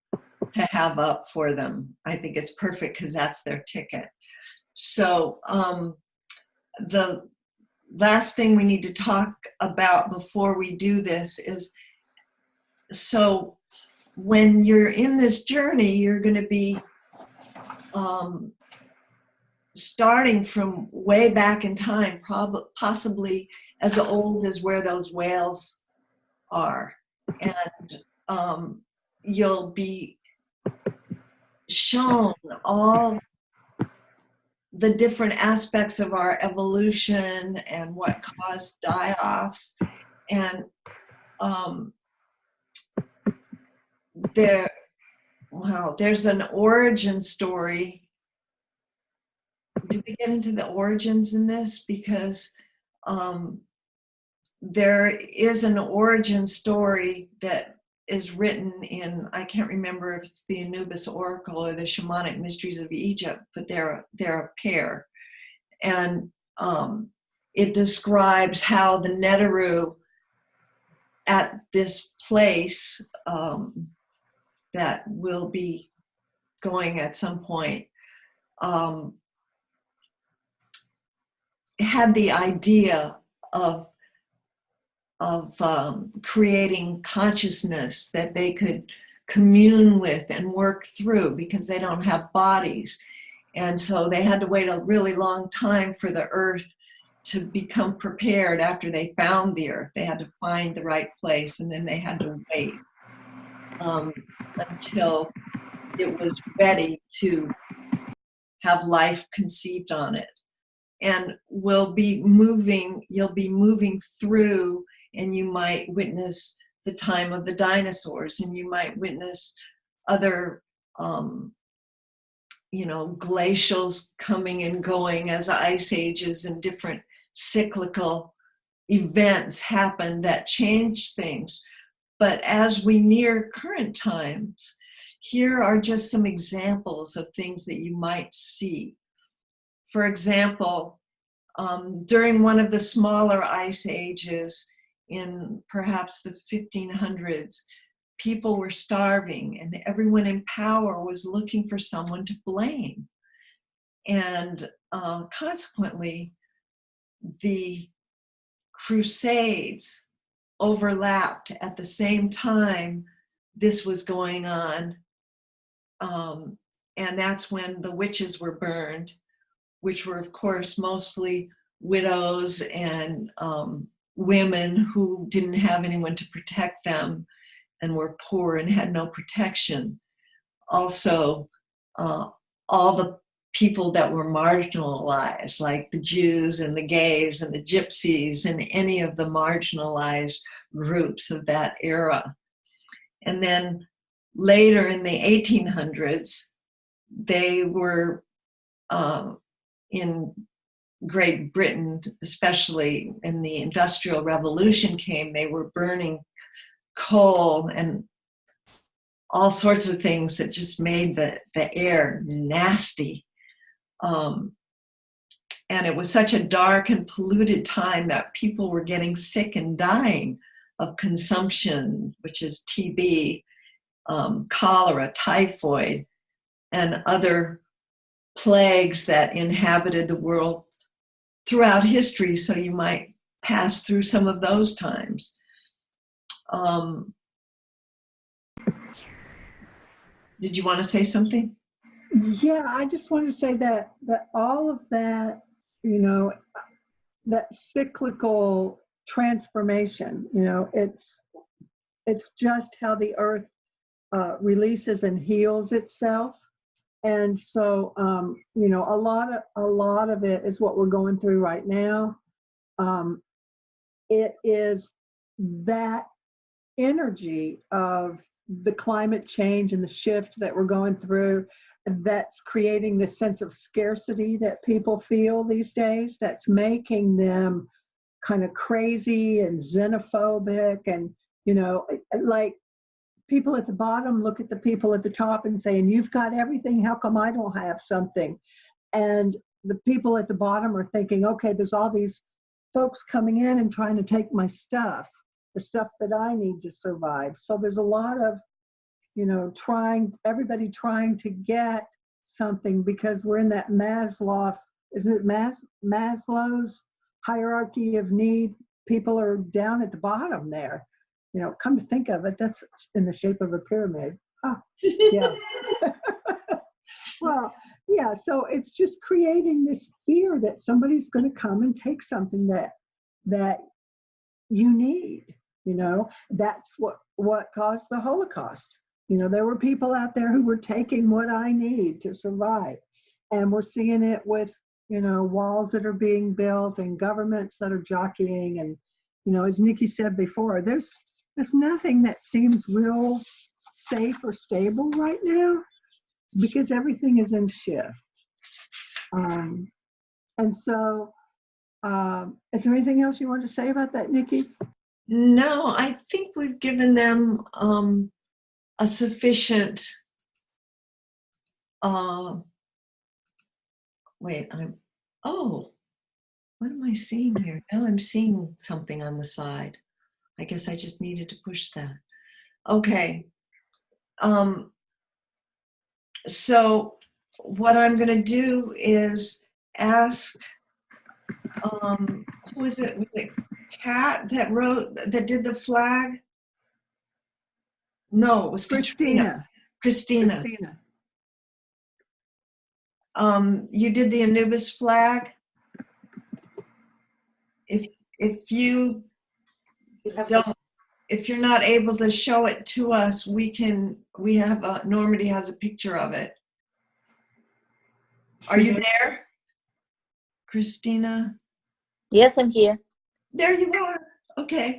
to have up for them. I think it's perfect because that's their ticket. So the last thing we need to talk about before we do this is, so when you're in this journey, you're going to be starting from way back in time, possibly as old as where those whales are. And you'll be shown all the different aspects of our evolution and what caused die-offs. And there's an origin story. Do we get into the origins in this? Because there is an origin story that is written in, I can't remember if it's the Anubis Oracle or the Shamanic Mysteries of Egypt, but they're a pair. And it describes how the Neteru at this place that will be going at some point had the idea of creating consciousness that they could commune with and work through because they don't have bodies. And so they had to wait a really long time for the earth to become prepared after they found the earth. They had to find the right place, and then they had to wait until it was ready to have life conceived on it. and you'll be moving through, and you might witness the time of the dinosaurs, and you might witness other glacials coming and going as ice ages and different cyclical events happen that change things. But as we near current times, here are just some examples of things that you might see. For example, during one of the smaller ice ages in perhaps the 1500s, people were starving and everyone in power was looking for someone to blame. And consequently, the Crusades overlapped at the same time this was going on. And that's when the witches were burned, which were, of course, mostly widows and women who didn't have anyone to protect them and were poor and had no protection. Also, all the people that were marginalized, like the Jews and the gays and the gypsies and any of the marginalized groups of that era. And then later in the 1800s, they were in Great Britain, especially in the Industrial Revolution came, they were burning coal and all sorts of things that just made the air nasty. And it was such a dark and polluted time that people were getting sick and dying of consumption, which is TB, cholera, typhoid, and other plagues that inhabited the world throughout history. So you might pass through some of those times. Did you want to say something? Yeah, I just want to say that all of that, that cyclical transformation, it's just how the earth releases and heals itself. And so, a lot of it is what we're going through right now. It is that energy of the climate change and the shift that we're going through that's creating this sense of scarcity that people feel these days, that's making them kind of crazy and xenophobic. And, like people at the bottom look at the people at the top and saying, you've got everything, how come I don't have something? And the people at the bottom are thinking, okay, there's all these folks coming in and trying to take my stuff, the stuff that I need to survive. So there's a lot of, everybody trying to get something, because we're in that Maslow's hierarchy of need. People are down at the bottom there. Come to think of it, that's in the shape of a pyramid. Oh, yeah. Well, yeah, so it's just creating this fear that somebody's going to come and take something that you need. That's what caused the Holocaust. There were people out there who were taking what I need to survive. And we're seeing it with, walls that are being built and governments that are jockeying. And, as Nikki said before, there's nothing that seems real safe or stable right now, because everything is in shift. And so, is there anything else you want to say about that, Nikki? No, I think we've given them a sufficient, what am I seeing here? Now I'm seeing something on the side. I guess I just needed to push that. Okay. So what I'm going to do is ask, who is it? Was it Kat that did the flag? No, it was Christina. Christina. You did the Anubis flag. If you're not able to show it to us, Normandy has a picture of it. Are you there, Christina? Yes, I'm here. There you are. Okay.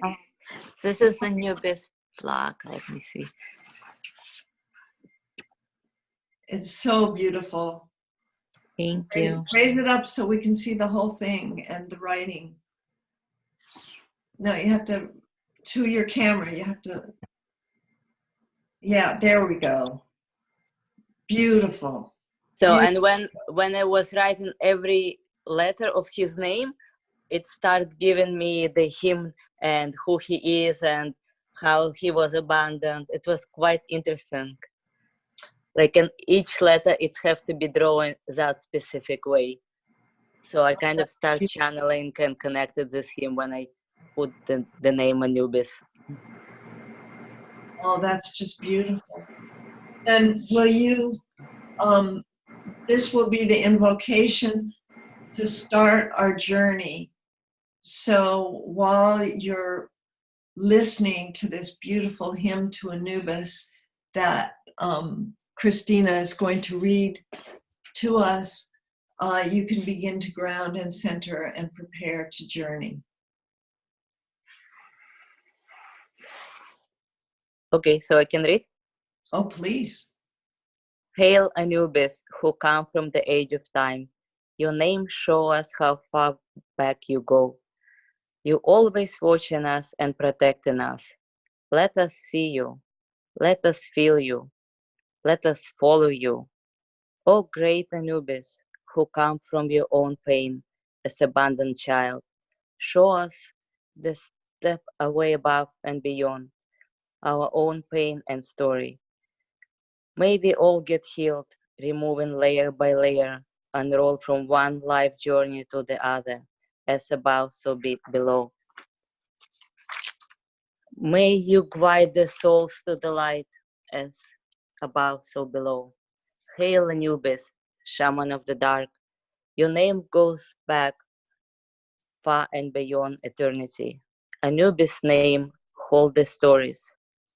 This is a Nubis flag. Let me see. It's so beautiful. Thank you. Raise it up so we can see the whole thing and the writing. No, you have to your camera. You have to. Yeah, there we go. Beautiful. So, Beautiful. and when I was writing every letter of his name, it started giving me the him and who he is and how he was abandoned. It was quite interesting. Like in each letter, it has to be drawn that specific way. So I kind of start channeling and connected this him when I put the name Anubis. Oh, that's just beautiful. And will you, this will be the invocation to start our journey. So while you're listening to this beautiful hymn to Anubis that Christina is going to read to us, you can begin to ground and center and prepare to journey. Okay, so I can read. Oh, please. Hail Anubis, who come from the age of time. Your name show us how far back you go. You always watching us and protecting us. Let us see you. Let us feel you. Let us follow you. O great Anubis, who come from your own pain as abandoned child, show us the step away above and beyond our own pain and story. May we all get healed, removing layer by layer, unroll from one life journey to the other, as above, so be below. May you guide the souls to the light, as above, so below. Hail Anubis, shaman of the dark. Your name goes back far and beyond eternity. Anubis' name hold the stories.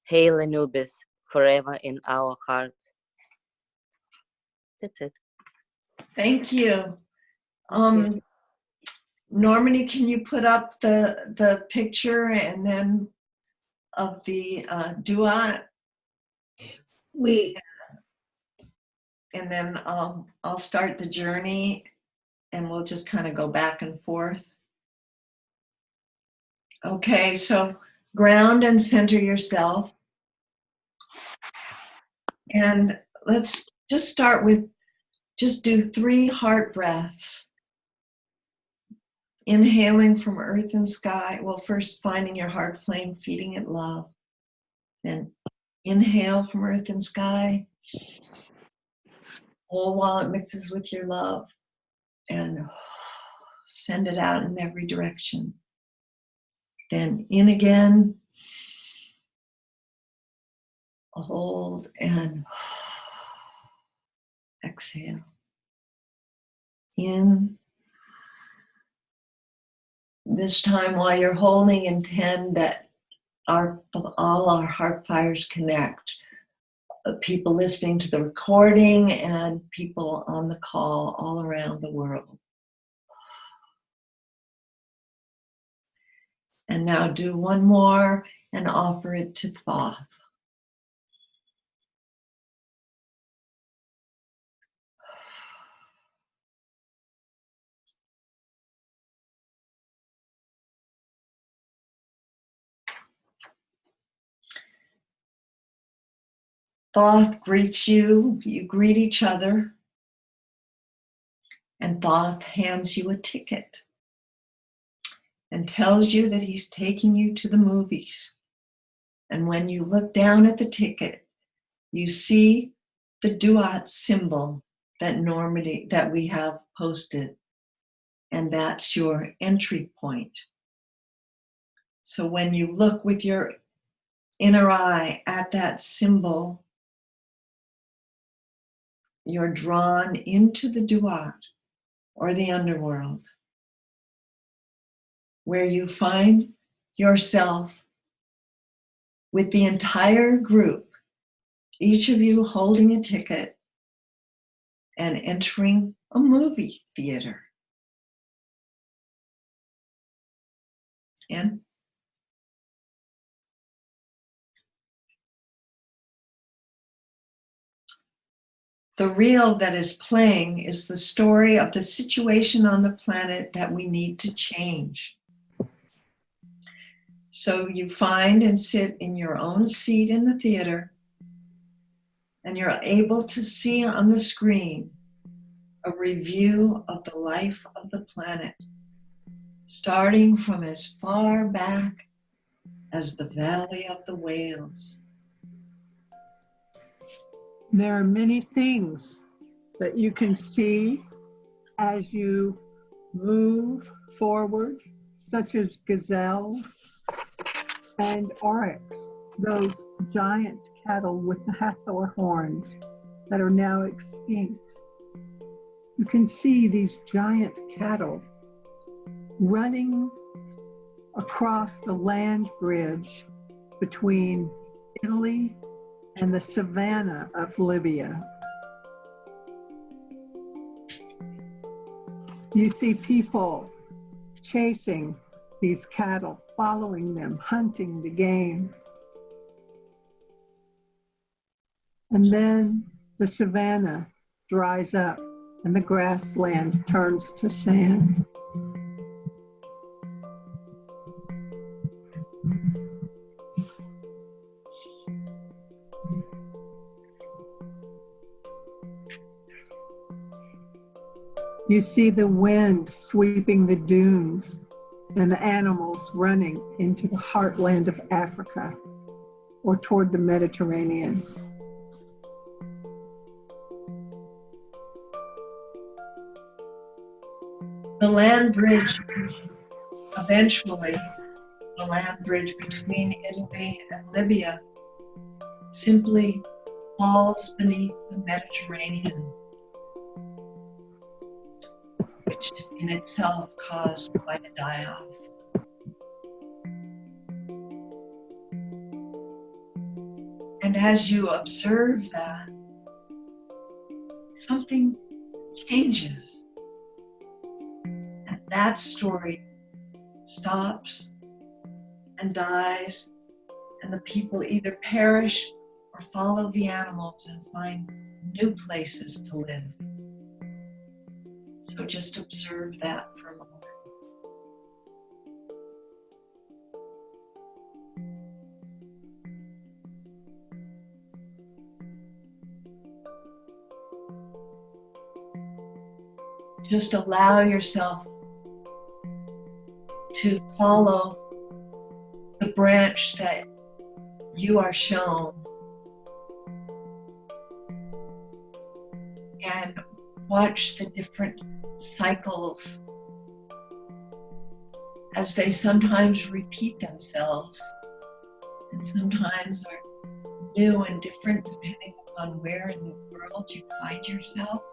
Hail Anubis, forever in our hearts. That's it. Thank you. Normandy, can you put up the picture and then of the duat? And then I'll start the journey and we'll just kind of go back and forth. Okay, so ground and center yourself. And let's just start with, just do 3 heart breaths. Inhaling from earth and sky. Well, first finding your heart flame, feeding it love. Then inhale from earth and sky. Hold while it mixes with your love. And send it out in every direction. Then in again. Hold and exhale. In. This time while you're holding, intend that all our heart fires connect. People listening to the recording and people on the call all around the world. And now do one more and offer it to Thoth. Thoth greets you, you greet each other, and Thoth hands you a ticket and tells you that he's taking you to the movies. And when you look down at the ticket, you see the duat symbol that we have posted, and that's your entry point. So when you look with your inner eye at that symbol, you're drawn into the duat, or the underworld, where you find yourself with the entire group, each of you holding a ticket and entering a movie theater. Anne? The reel that is playing is the story of the situation on the planet that we need to change. So you find and sit in your own seat in the theater, and you're able to see on the screen a review of the life of the planet, starting from as far back as the Valley of the Whales. There are many things that you can see as you move forward, such as gazelles and oryx, those giant cattle with the Hathor horns that are now extinct. You can see these giant cattle running across the land bridge between Italy and the savannah of Libya. You see people chasing these cattle, following them, hunting the game. And then the savannah dries up and the grassland turns to sand. You see the wind sweeping the dunes and the animals running into the heartland of Africa or toward the Mediterranean. The land bridge, eventually, the land bridge between Italy and Libya, simply falls beneath the Mediterranean, which in itself caused quite a die-off. And as you observe that, something changes. And that story stops and dies, and the people either perish or follow the animals and find new places to live. So just observe that for a moment. Just allow yourself to follow the branch that you are shown and watch the different cycles as they sometimes repeat themselves and sometimes are new and different depending on where in the world you find yourself.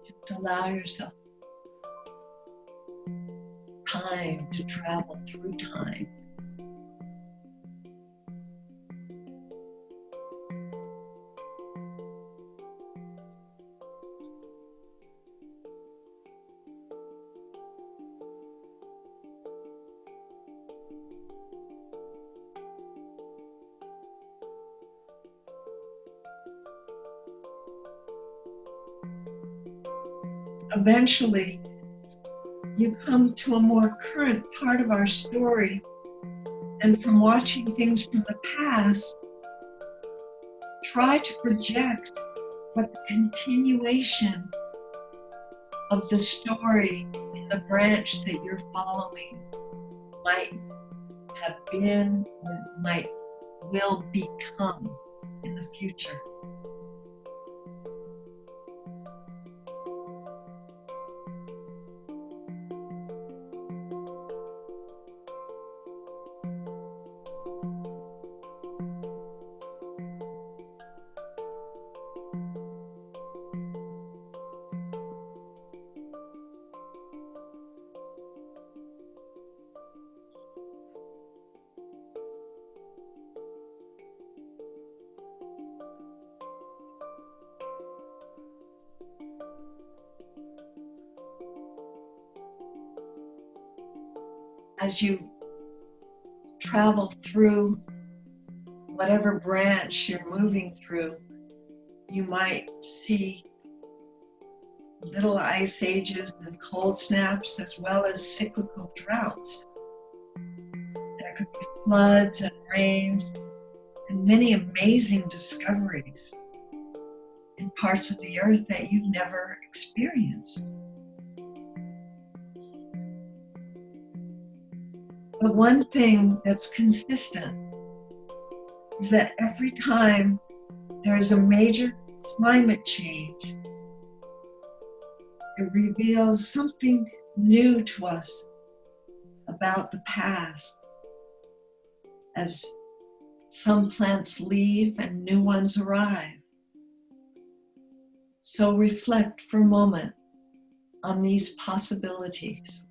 Just allow yourself time to travel through time. Eventually, you come to a more current part of our story, and from watching things from the past, try to project what the continuation of the story in the branch that you're following might have been or will become in the future. as you travel through whatever branch you're moving through, you might see little ice ages and cold snaps, as well as cyclical droughts. There could be floods and rains and many amazing discoveries in parts of the earth that you've never experienced. But one thing that's consistent is that every time there is a major climate change, it reveals something new to us about the past, as some plants leave and new ones arrive. So reflect for a moment on these possibilities.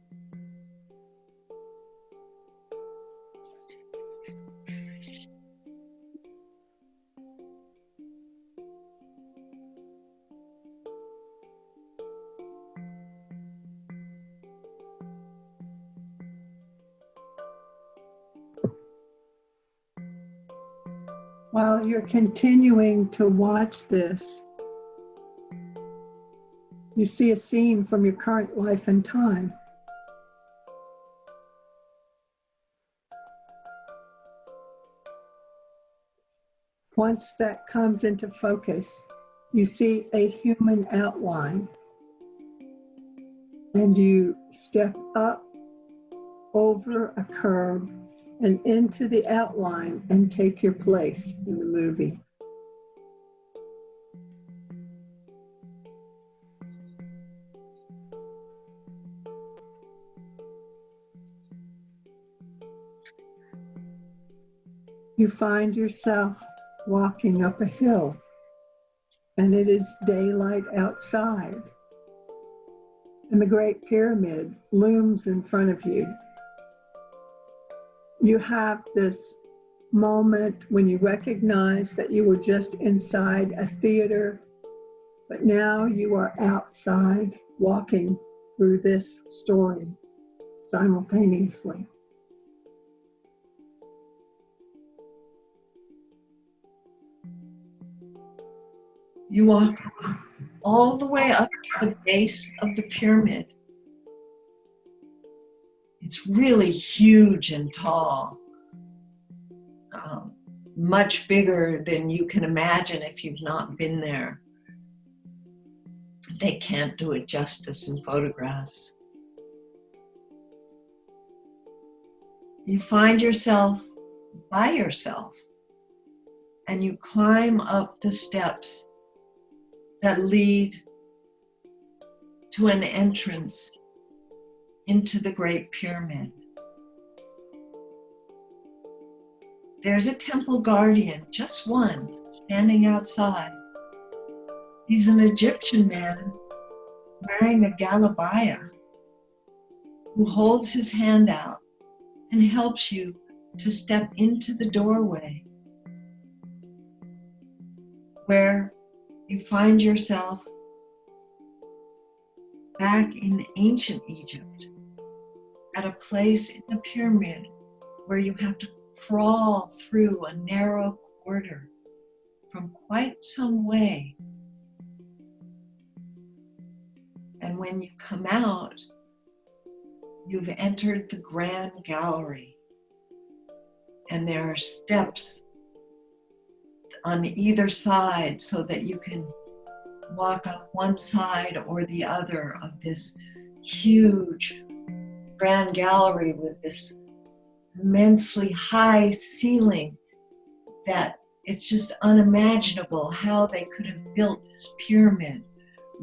While you're continuing to watch this, you see a scene from your current life and time. Once that comes into focus, you see a human outline, and you step up over a curb and into the outline and take your place in the movie. You find yourself walking up a hill, and it is daylight outside, and the Great Pyramid looms in front of you. You have this moment when you recognize that you were just inside a theater, but now you are outside walking through this story simultaneously. You walk all the way up to the base of the pyramid. It's really huge and tall, much bigger than you can imagine if you've not been there. They can't do it justice in photographs. You find yourself by yourself, and you climb up the steps that lead to an entrance into the Great Pyramid. There's a temple guardian, just one, standing outside. He's an Egyptian man wearing a galabaya who holds his hand out and helps you to step into the doorway, where you find yourself back in ancient Egypt, at a place in the pyramid where you have to crawl through a narrow corridor from quite some way. And when you come out, you've entered the Grand Gallery, and there are steps on either side so that you can walk up one side or the other of this huge Grand Gallery with this immensely high ceiling that it's just unimaginable how they could have built this pyramid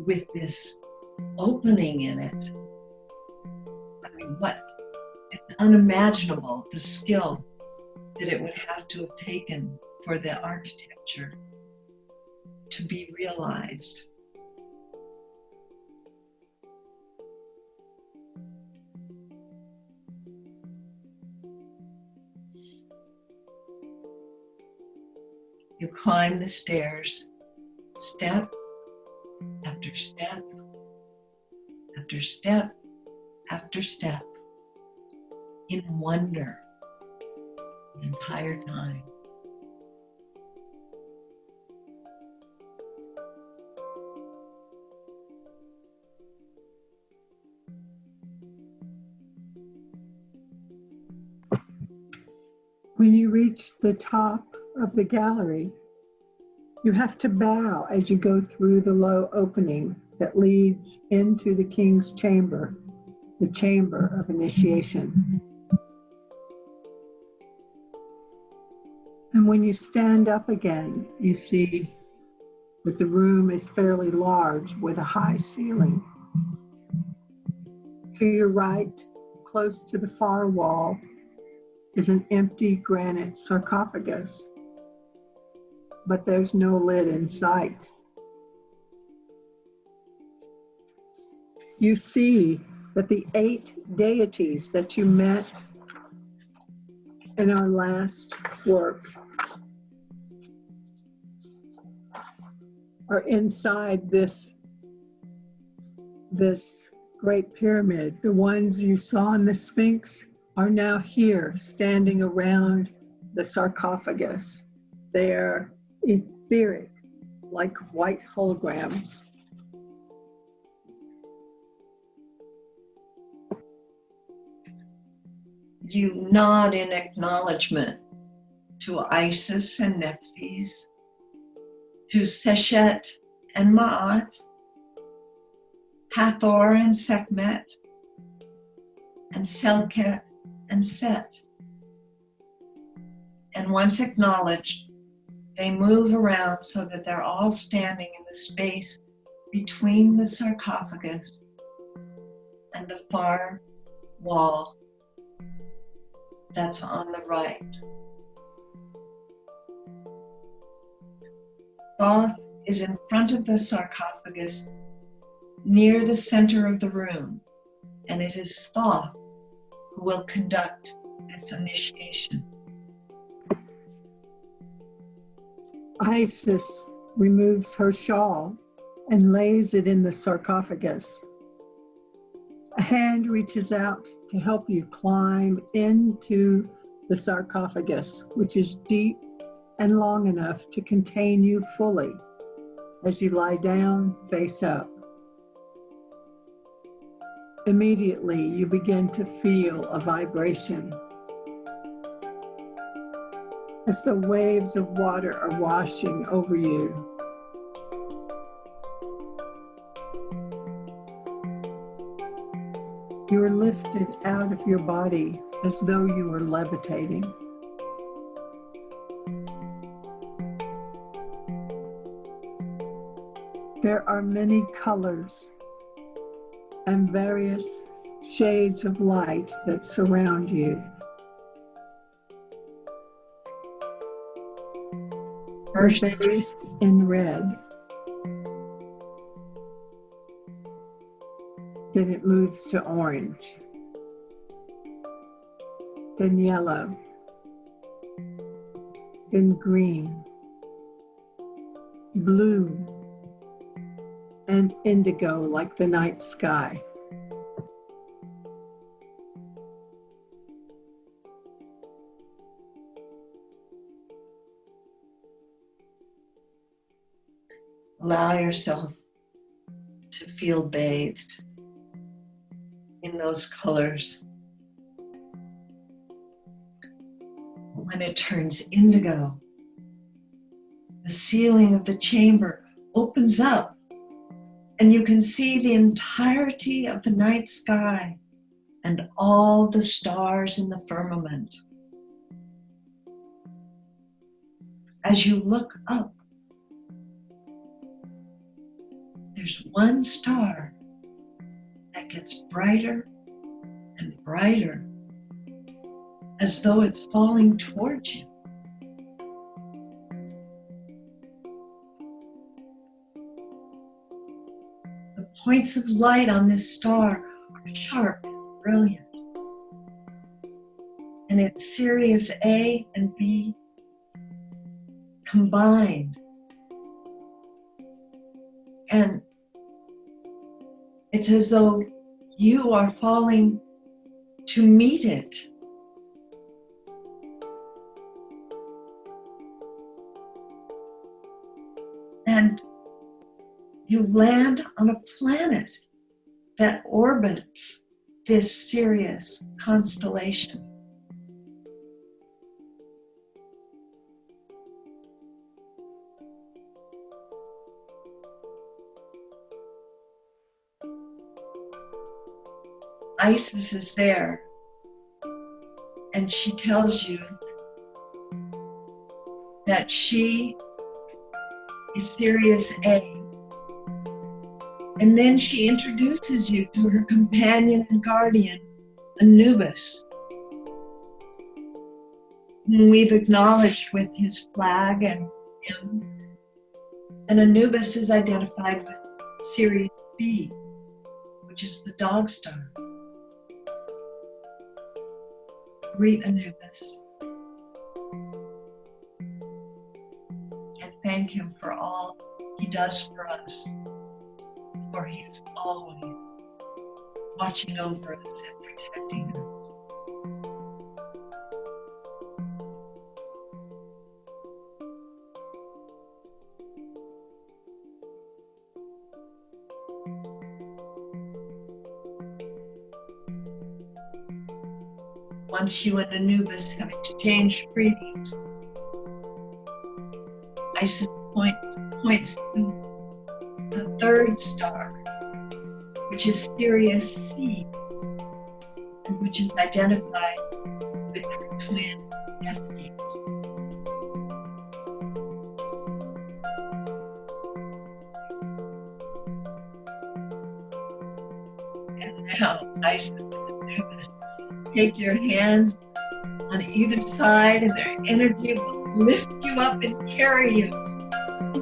with this opening in it. I mean, it's unimaginable, the skill that it would have to have taken for the architecture to be realized. You climb the stairs, step after step after step after step. in wonder the entire time. When you reach the top of the gallery, you have to bow as you go through the low opening that leads into the king's chamber, the chamber of initiation. And when you stand up again, you see that the room is fairly large with a high ceiling. To your right, close to the far wall, is an empty granite sarcophagus, but there's no lid in sight. You see that the 8 deities that you met in our last work are inside this great pyramid. The ones you saw in the Sphinx are now here, standing around the sarcophagus. They are etheric, like white holograms. You nod in acknowledgement to Isis and Nephthys, to Seshet and Ma'at, Hathor and Sekhmet, and Selket and Set. And once acknowledged, they move around so that they're all standing in the space between the sarcophagus and the far wall that's on the right. Thoth is in front of the sarcophagus near the center of the room, and it is Thoth who will conduct this initiation. Isis removes her shawl and lays it in the sarcophagus. A hand reaches out to help you climb into the sarcophagus, which is deep and long enough to contain you fully as you lie down face up. Immediately, you begin to feel a vibration as the waves of water are washing over you. You are lifted out of your body as though you were levitating. There are many colors and various shades of light that surround you. You're First, bathed in red. Then it moves to orange, then yellow, then green, blue, and indigo like the night sky. allow yourself to feel bathed in those colors. When it turns indigo, the ceiling of the chamber opens up and you can see the entirety of the night sky and all the stars in the firmament. As you look up, there's one star that gets brighter and brighter, as though it's falling towards you. The points of light on this star are sharp and brilliant. And it's Sirius A and B combined. And it's as though you are falling to meet it and you land on a planet that orbits this Sirius constellation. Isis is there, and she tells you that she is Sirius A. And then she introduces you to her companion and guardian, Anubis, whom we've acknowledged with his flag and him. And Anubis is identified with Sirius B, which is the dog star. Greet Anubis and thank him for all he does for us, for he is always watching over us and protecting us. Once you and Anubis have exchanged greetings, Isis points to the third star, which is Sirius C, and which is identified with her twin Nephthys. And now Isis and Anubis take your hands on either side, and their energy will lift you up and carry you,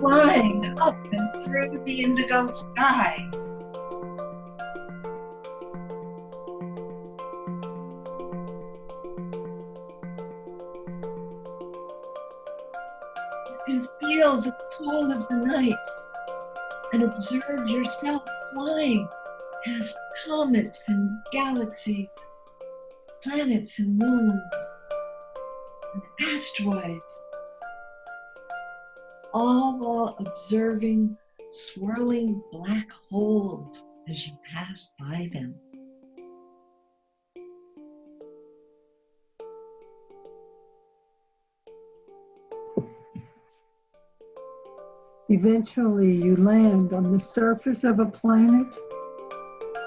flying up and through the indigo sky. You can feel the cool of the night and observe yourself flying past comets and galaxies, planets and moons, and asteroids, all while observing swirling black holes as you pass by them. Eventually, you land on the surface of a planet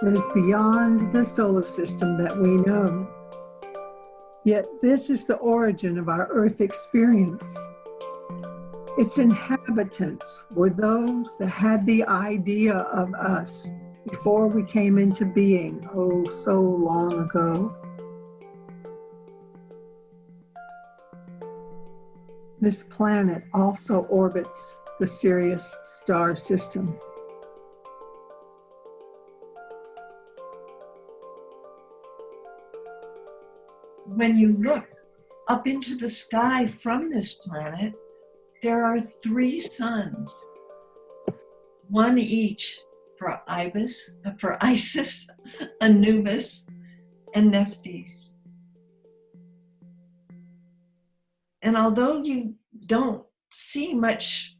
that is beyond the solar system that we know. Yet this is the origin of our Earth experience. Its inhabitants were those that had the idea of us before we came into being, oh, so long ago. This planet also orbits the Sirius star system. When you look up into the sky from this planet, there are 3 suns, one each for Isis, Anubis, and Nephthys. And although you don't see much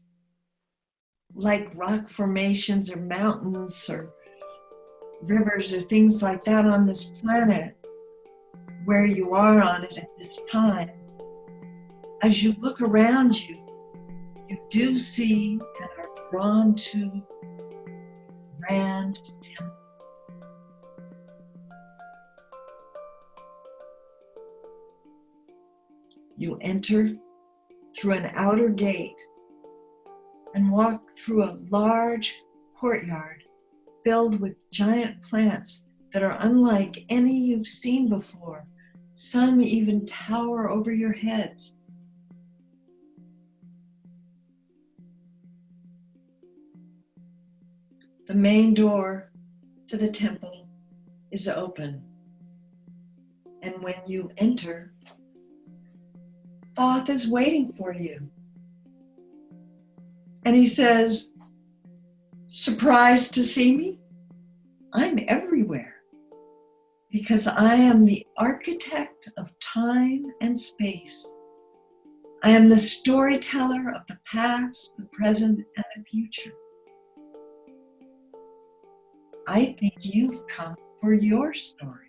like rock formations or mountains or rivers or things like that on this planet, where you are on it at this time, as you look around you, you do see and are drawn to grand temple. You enter through an outer gate and walk through a large courtyard filled with giant plants that are unlike any you've seen before. Some even tower over your heads. The main door to the temple is open. And when you enter, Thoth is waiting for you. And he says, "Surprised to see me? I'm everywhere, because I am the architect of time and space. I am the storyteller of the past, the present, and the future. I think you've come for your story.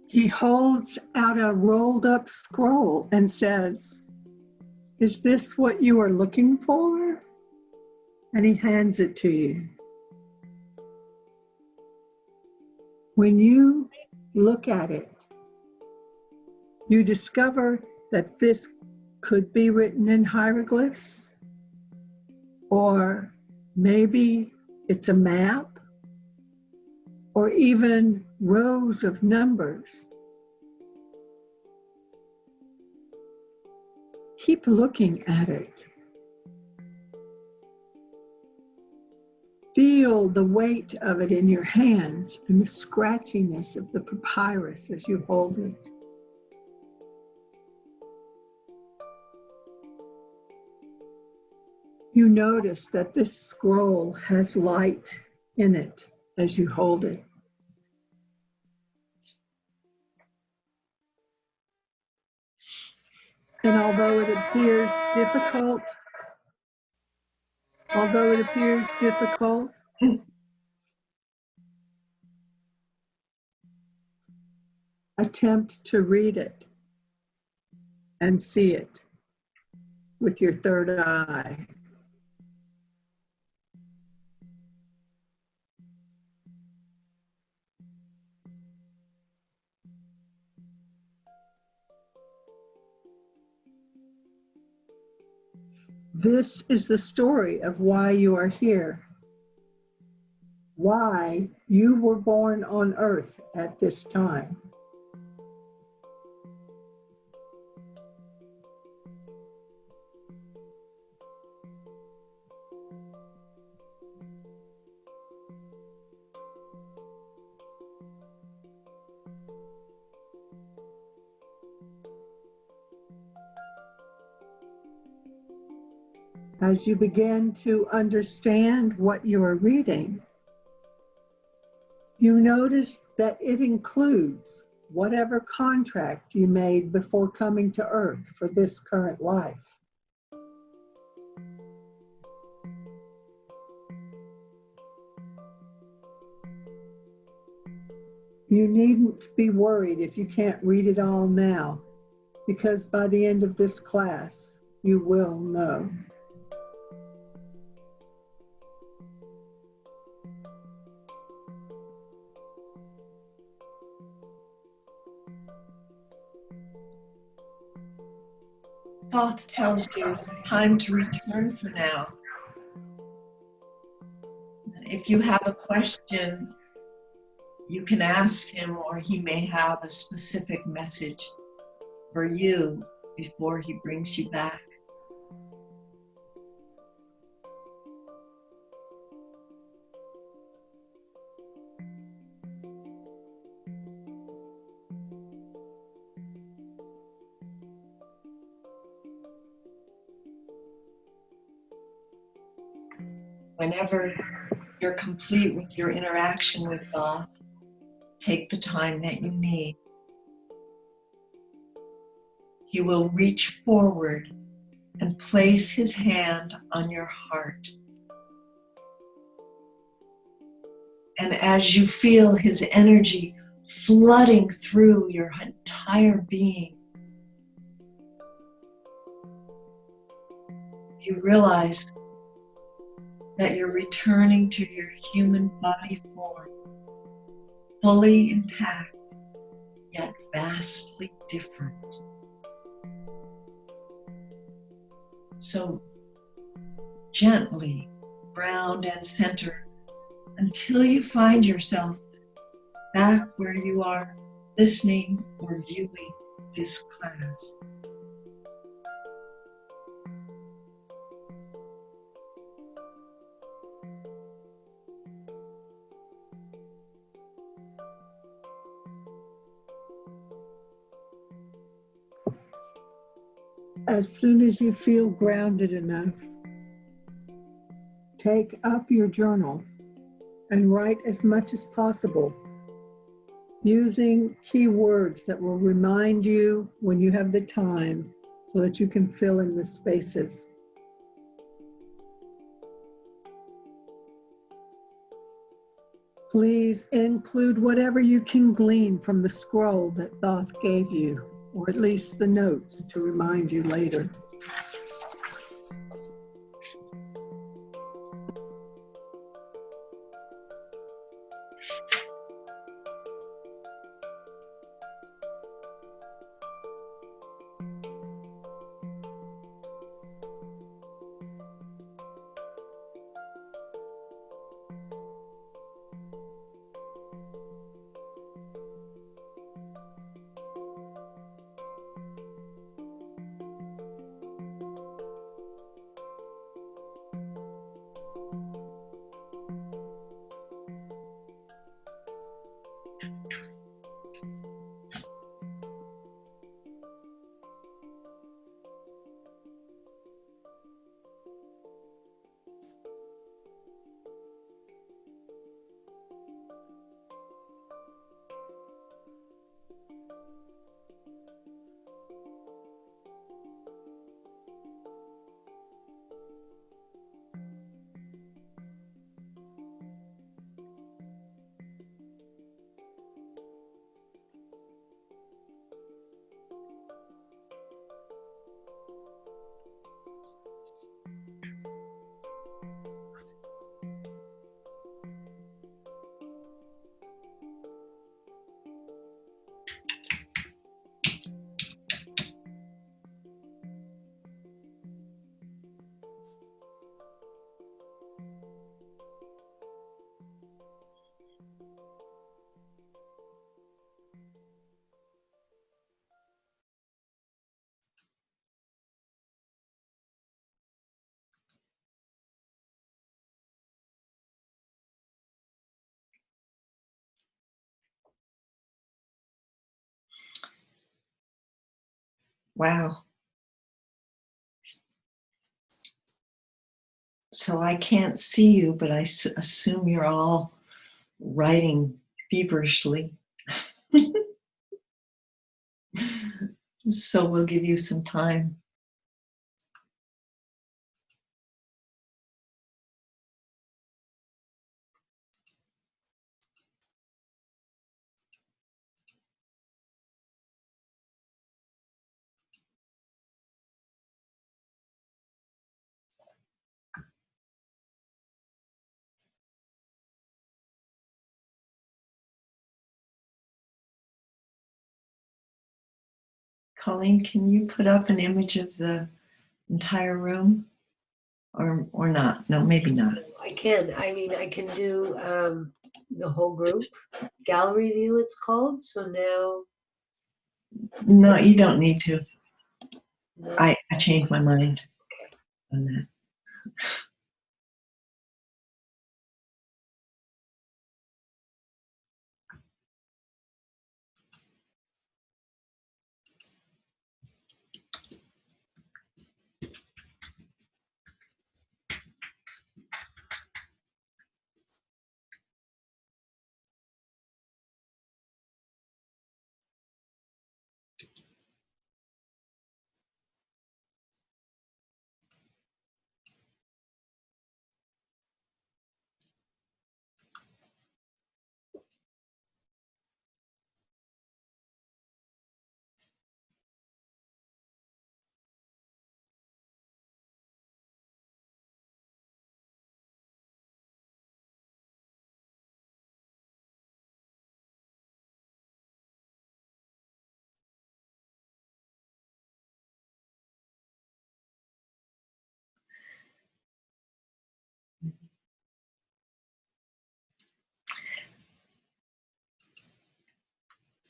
He holds out a rolled up scroll and says, "Is this what you are looking for?" And he hands it to you. When you look at it, you discover that this could be written in hieroglyphs, or maybe it's a map, or even rows of numbers. Keep looking at it. Feel the weight of it in your hands and the scratchiness of the papyrus as you hold it. You notice that this scroll has light in it as you hold it. And although it appears difficult, attempt to read it and see it with your third eye. This is the story of why you are here, why you were born on earth at this time. As you begin to understand what you are reading, you notice that it includes whatever contract you made before coming to Earth for this current life. You needn't be worried if you can't read it all now, because by the end of this class, you will know. Thoth tells you time to return for now. If you have a question, you can ask him, or he may have a specific message for you before he brings you back. Whenever you're complete with your interaction with Thoth, take the time that you need. He will reach forward and place his hand on your heart. And as you feel his energy flooding through your entire being, you realize that you're returning to your human body form, fully intact, yet vastly different. So gently ground and center until you find yourself back where you are listening or viewing this class. As soon as you feel grounded enough, take up your journal and write as much as possible using key words that will remind you when you have the time so that you can fill in the spaces. Please include whatever you can glean from the scroll that Thoth gave you, or at least the notes to remind you later. Wow. So I can't see you, but I assume you're all writing feverishly. So we'll give you some time. Colleen, can you put up an image of the entire room? Or not? No, maybe not. I can. I mean, I can do the whole group. Gallery view, it's called. So now. No, you don't need to. No. I changed my mind on that.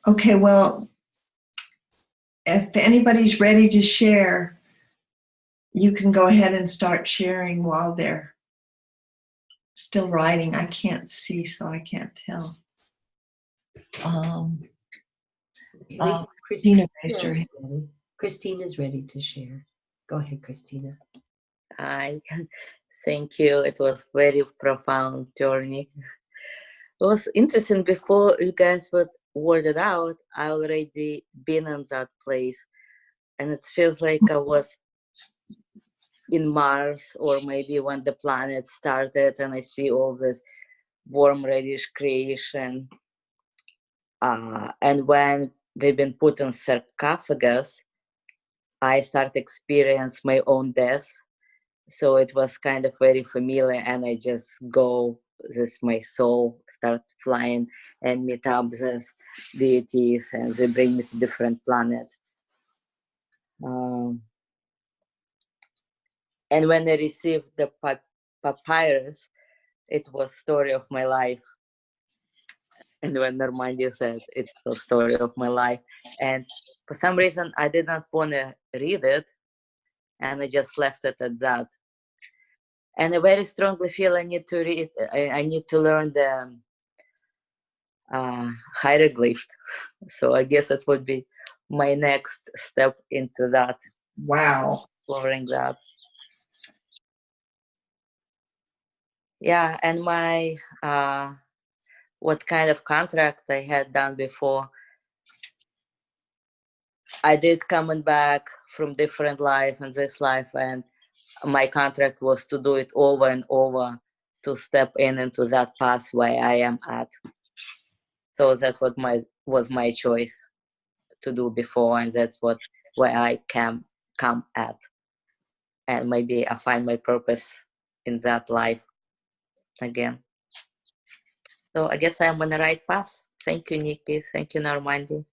Okay, well, if anybody's ready to share, you can go ahead and start sharing while they're still writing. I can't see, so I can't tell. Christina raised her hand. Ready. Christina's ready to share. Go ahead, Christina. Hi, thank you. It was very profound journey. It was interesting before you guys were worded out, I already been in that place, and it feels like I was in Mars, or maybe when the planet started, and I see all this warm reddish creation. And when they've been put in sarcophagus, I start experience my own death. So it was kind of very familiar, and I just go, this my soul start flying and meet up these deities, and they bring me to different planet. And when I received the papyrus, it was story of my life. And when Normandy said it's the story of my life, and for some reason I did not want to read it, and I just left it at that. And I very strongly feel I need to read. I need to learn the hieroglyph. So I guess it would be my next step into that, Wow. exploring that. Yeah, and my what kind of contract I had done before. I did coming back from different life and this life, and my contract was to do it over and over, to step in into that path where I am at. So that's what was my choice to do before, and that's what where I can come at, and maybe I find my purpose in that life again. So I guess I'm on the right path. Thank you, Nikki. Thank you, Normandy.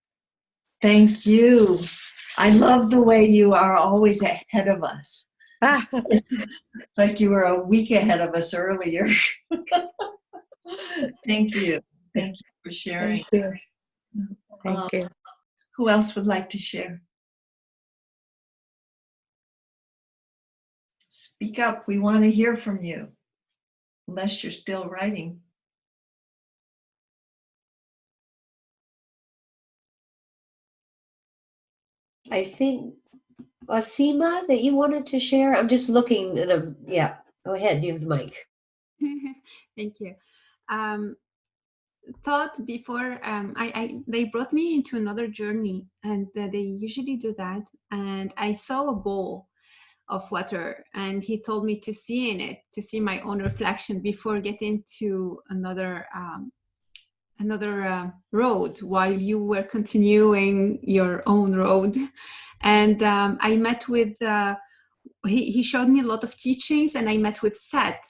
Thank you. I love the way you are always ahead of us. Like you were a week ahead of us earlier. Thank you. Thank you for sharing. Thank you. Thank you. Who else would like to share? Speak up. We want to hear from you. Unless you're still writing. I think, Seema, that you wanted to share. I'm just looking at a, yeah, go ahead. You have the mic. Thank you. Thought before they brought me into another journey, and they usually do that. And I saw a bowl of water, and he told me to see in it, to see my own reflection before getting to another road while you were continuing your own road. And I met with, he showed me a lot of teachings, and I met with Seth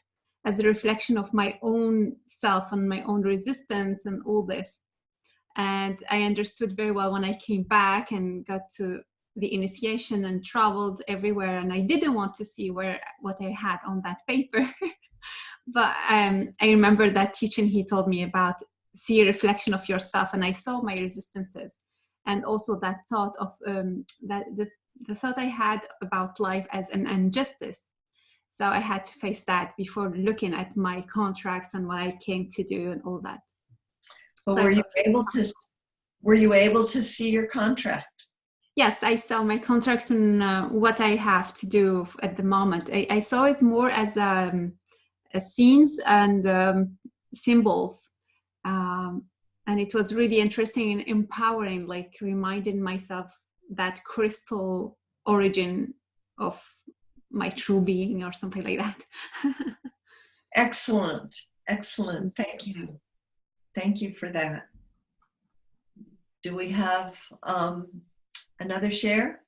as a reflection of my own self and my own resistance and all this. And I understood very well when I came back and got to the initiation and traveled everywhere, and I didn't want to see what I had on that paper. But I remember that teaching he told me about, see a reflection of yourself, and I saw my resistances, and also that thought of that the thought I had about life as an injustice. So I had to face that before looking at my contracts and what I came to do and all that. But So were you able to see your contract? Yes, I saw my contract and what I have to do at the moment. I saw it more as scenes and symbols. And it was really interesting and empowering, like reminding myself that crystal origin of my true being, or something like that. Excellent. Excellent. Thank you. Thank you for that. Do we have another share?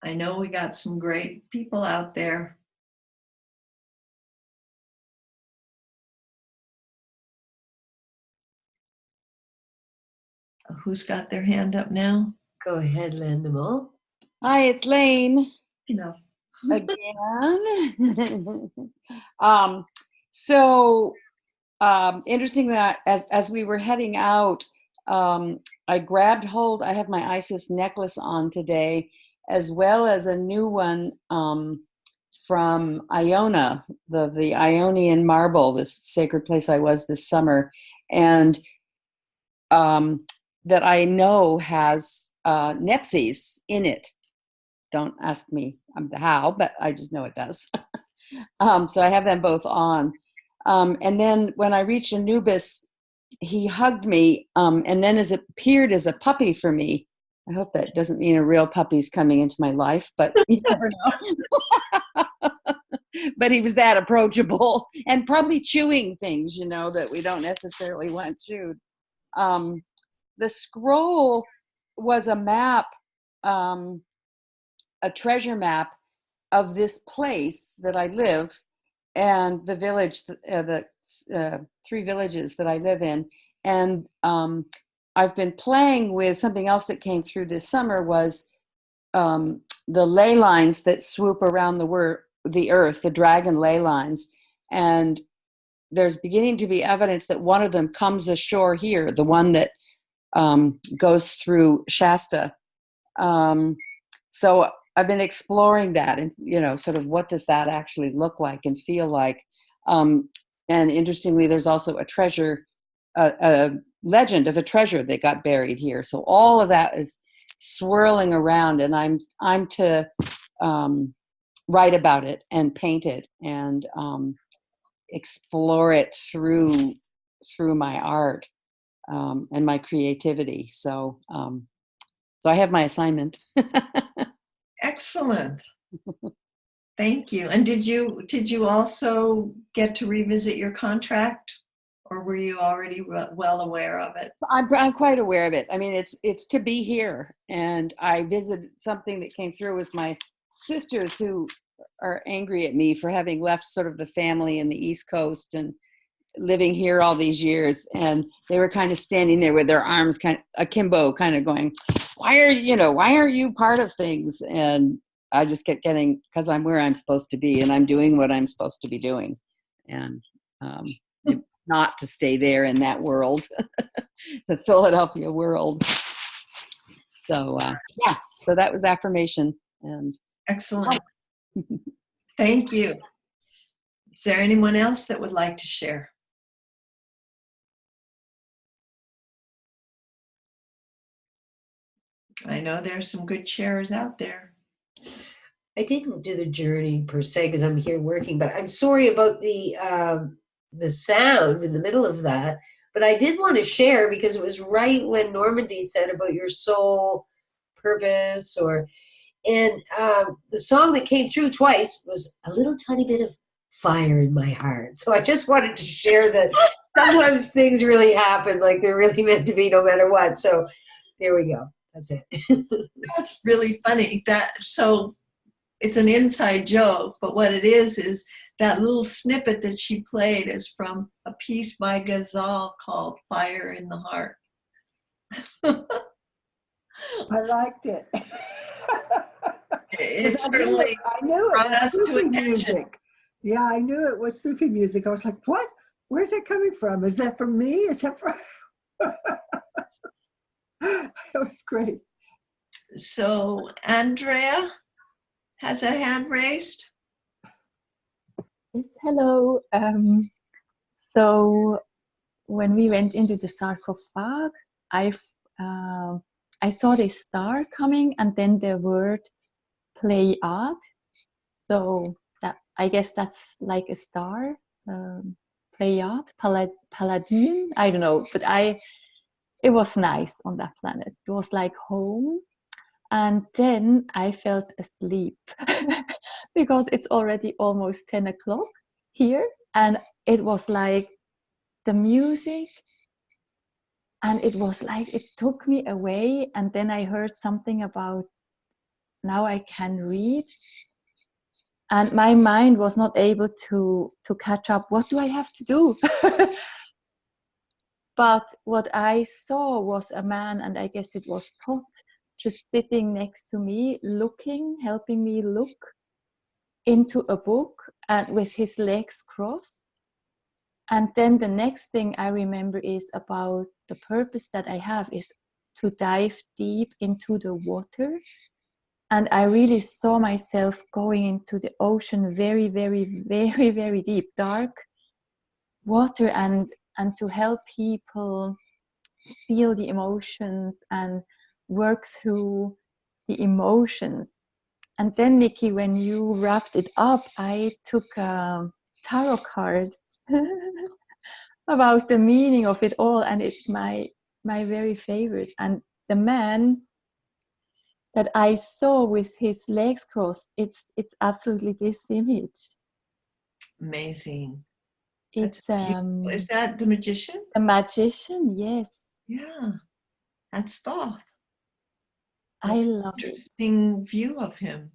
I know we got some great people out there. Who's got their hand up now? Go ahead, Landemol. Hi, it's Lane You know. again. Interesting that as we were heading out, I grabbed hold. I have my Isis necklace on today, as well as a new one from Iona, the Ionian marble, this sacred place I was this summer, and that I know has Nephthys in it. Don't ask me how, but I just know it does. So I have them both on. And then when I reached Anubis, he hugged me, and then appeared as a puppy for me. I hope that doesn't mean a real puppy's coming into my life, but you never know. But he was that approachable and probably chewing things, that we don't necessarily want chewed. The scroll was a map, a treasure map of this place that I live and the village, the 3 villages that I live in. And I've been playing with something else that came through this summer was the ley lines that swoop around the earth, the dragon ley lines. And there's beginning to be evidence that one of them comes ashore here, the one that goes through Shasta. So I've been exploring that and, sort of what does that actually look like and feel like. And interestingly, there's also a legend of a treasure that got buried here. So all of that is swirling around, and I'm to write about it and paint it and explore it through my art and my creativity. So I have my assignment. Excellent. Thank you. And did you also get to revisit your contract, or were you already well aware of it? I'm quite aware of it. I mean, it's to be here, and I visited something that came through with my sisters who are angry at me for having left sort of the family in the East Coast and living here all these years, and they were kind of standing there with their arms kind of akimbo, kind of going, why aren't you part of things? And I just kept getting, because I'm where I'm supposed to be and I'm doing what I'm supposed to be doing, and not to stay there in that world, the Philadelphia world. So so that was affirmation. And Excellent. Thank you. Is there anyone else that would like to share? I know there's some good sharers out there. I didn't do the journey per se because I'm here working, but I'm sorry about the sound in the middle of that. But I did want to share because it was right when Normandy said about your soul purpose, and the song that came through twice was a little tiny bit of fire in my heart. So I just wanted to share that sometimes things really happen like they're really meant to be no matter what. So there we go. That's it. That's really funny. So it's an inside joke, but what it is that little snippet that she played is from a piece by Ghazal called Fire in the Heart. I liked it. It certainly I knew it brought was us to Sufi attention. music. Yeah, I knew it was Sufi music. I was like, what? Where's that coming from? Is that from me? Is that from... It was great. So Andrea has a hand raised. Yes, hello. So when we went into the sarcophag, I saw the star coming and then the word Pleiad. So that, I guess that's like a star, Pleiad, Palladian. I don't know, but it was nice on that planet. It was like home. And then I felt asleep because it's already almost 10 o'clock here. And it was like the music, and it was like it took me away. And then I heard something about now I can read. And my mind was not able to catch up. What do I have to do? But what I saw was a man, and I guess it was Todd, just sitting next to me, helping me look into a book and with his legs crossed. And then the next thing I remember is about the purpose that I have is to dive deep into the water. And I really saw myself going into the ocean, very, very, very, very deep, dark water, and to help people feel the emotions and work through the emotions. And then, Nikki, when you wrapped it up, I took a tarot card about the meaning of it all, and it's my very favorite. And the man that I saw with his legs crossed, it's absolutely this image. Amazing. It's Is that the magician? a magician, yes. Yeah, that's Thoth. I That's love an it. interesting view of him.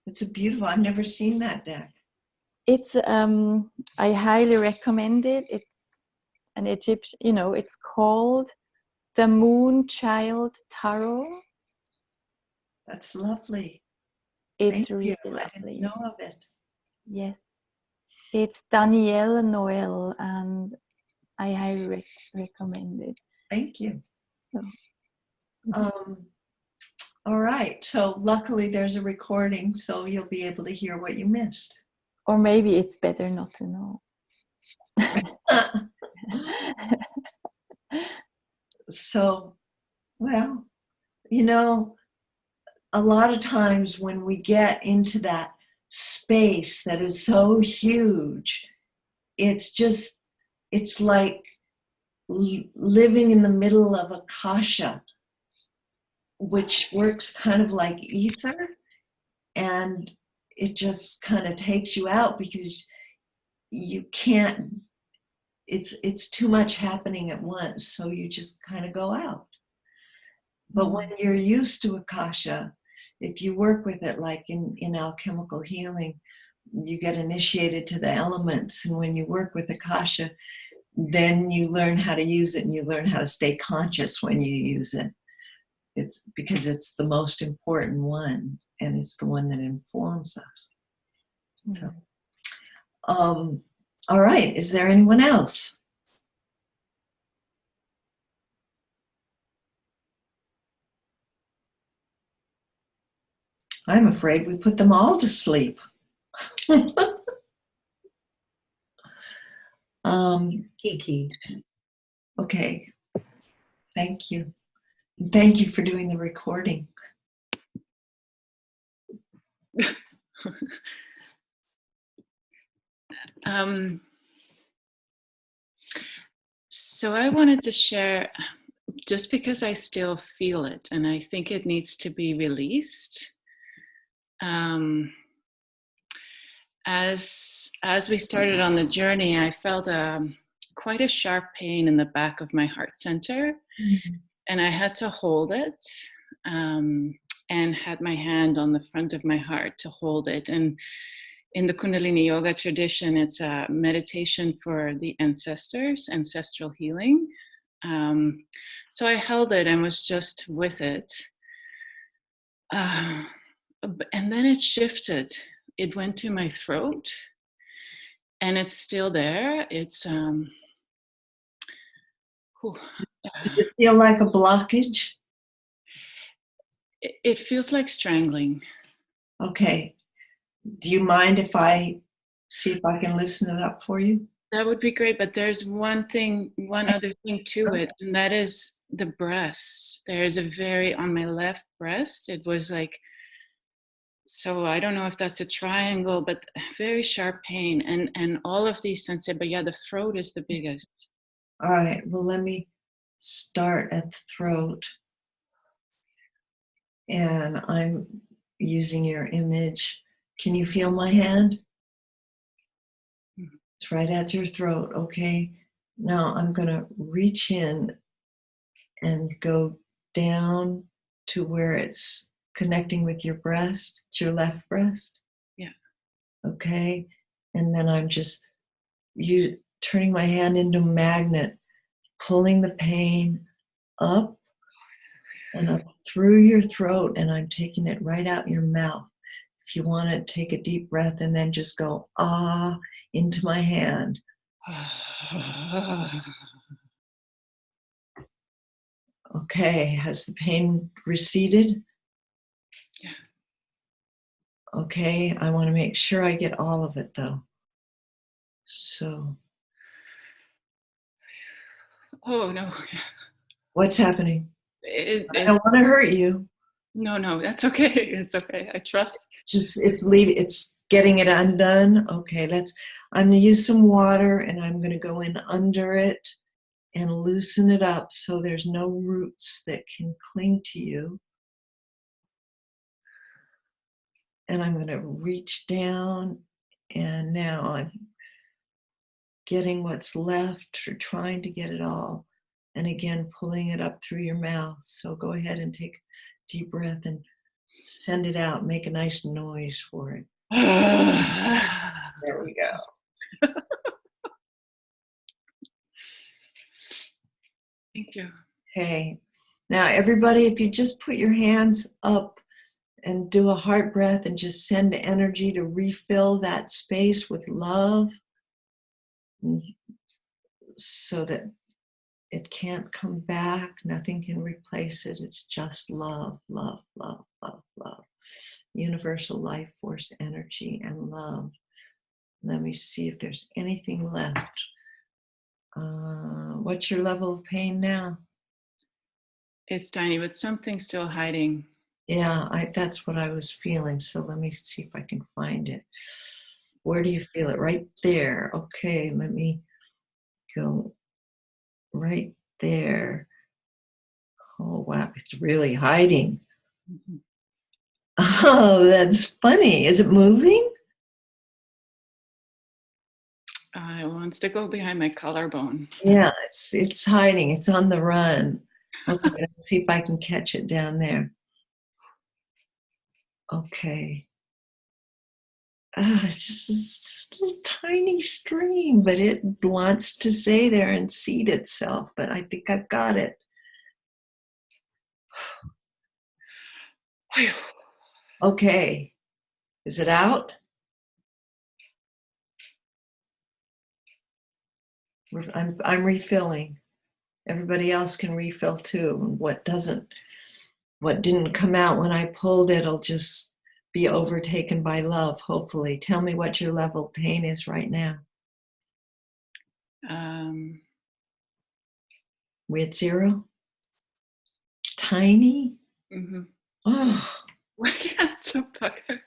It's a beautiful. I've never seen that deck. It's I highly recommend it. It's an Egyptian, it's called the Moon Child Tarot. That's lovely. It's Thank you. really I didn't lovely. know of it. Yes. It's Danielle Noel, and I highly recommend it. Thank you. So, All right. So luckily there's a recording, so you'll be able to hear what you missed. or maybe it's better not to know. So, well, a lot of times when we get into that space that is so huge, it's like living in the middle of akasha, which works kind of like ether, and it just kind of takes you out because you can't, it's too much happening at once, so you just kind of go out. But when you're used to akasha, if you work with it like in alchemical healing, you get initiated to the elements, and when you work with akasha, then you learn how to use it, and you learn how to stay conscious when you use it. It's because it's the most important one, and it's the one that informs us. So, all right. Is there anyone else? I'm afraid we put them all to sleep. Kiki. Okay. Thank you. Thank you for doing the recording. So I wanted to share, just because I still feel it and I think it needs to be released. As we started on the journey, I felt quite a sharp pain in the back of my heart center, and I had to hold it, and had my hand on the front of my heart to hold it. And in the Kundalini Yoga tradition, it's a meditation for the ancestors, ancestral healing. So I held it and was just with it. And then it shifted. It went to my throat, and it's still there. It's Does it feel like a blockage? It feels like strangling. Okay. Do you mind if I see if I can loosen it up for you? That would be great, but there's one other thing to it, and that is the breast. There's on my left breast, it was like, so I don't know if that's a triangle, but very sharp pain, and all of these sensations, but yeah, the throat is the biggest. All right, well, let me start at the throat. And I'm using your image. Can you feel my hand? It's right at your throat, okay? Now I'm gonna reach in and go down to where it's connecting with your breast. It's your left breast? Yeah. Okay, and then I'm just turning my hand into a magnet, pulling the pain up and up through your throat, and I'm taking it right out your mouth. If you want to take a deep breath and then just go, ah, into my hand. Okay, has the pain receded? Yeah. Okay, I want to make sure I get all of it though. So. Oh, no. What's happening? I don't want to hurt you. No, that's okay. It's okay. I trust. It's getting it undone. Okay, I'm gonna use some water and I'm gonna go in under it and loosen it up so there's no roots that can cling to you. And I'm gonna reach down, and now I'm getting what's left or trying to get it all. And again, pulling it up through your mouth. So go ahead and take a deep breath and send it out. Make a nice noise for it. There we go. Thank you. Okay. Now, everybody, if you just put your hands up and do a heart breath and just send energy to refill that space with love so that it can't come back. Nothing can replace it. It's just love, love, love, love, love. Universal life force energy and love. Let me see if there's anything left. What's your level of pain now? It's tiny, but something's still hiding. Yeah, that's what I was feeling. So let me see if I can find it. Where do you feel it? Right there. Okay, let me go right there. Oh, wow, it's really hiding. Mm-hmm. Oh, that's funny. Is it moving? It wants to go behind my collarbone. Yeah, it's hiding. It's on the run. Okay, let's see if I can catch it down there. Okay. It's just this little tiny stream, but it wants to stay there and seed itself. But I think I've got it. Okay. Is it out? I'm refilling. Everybody else can refill too. What didn't come out when I pulled it'll just be overtaken by love, hopefully. Tell me what your level of pain is right now. We at 0? Tiny? Mm-hmm. Oh. Yeah, it's so puckered.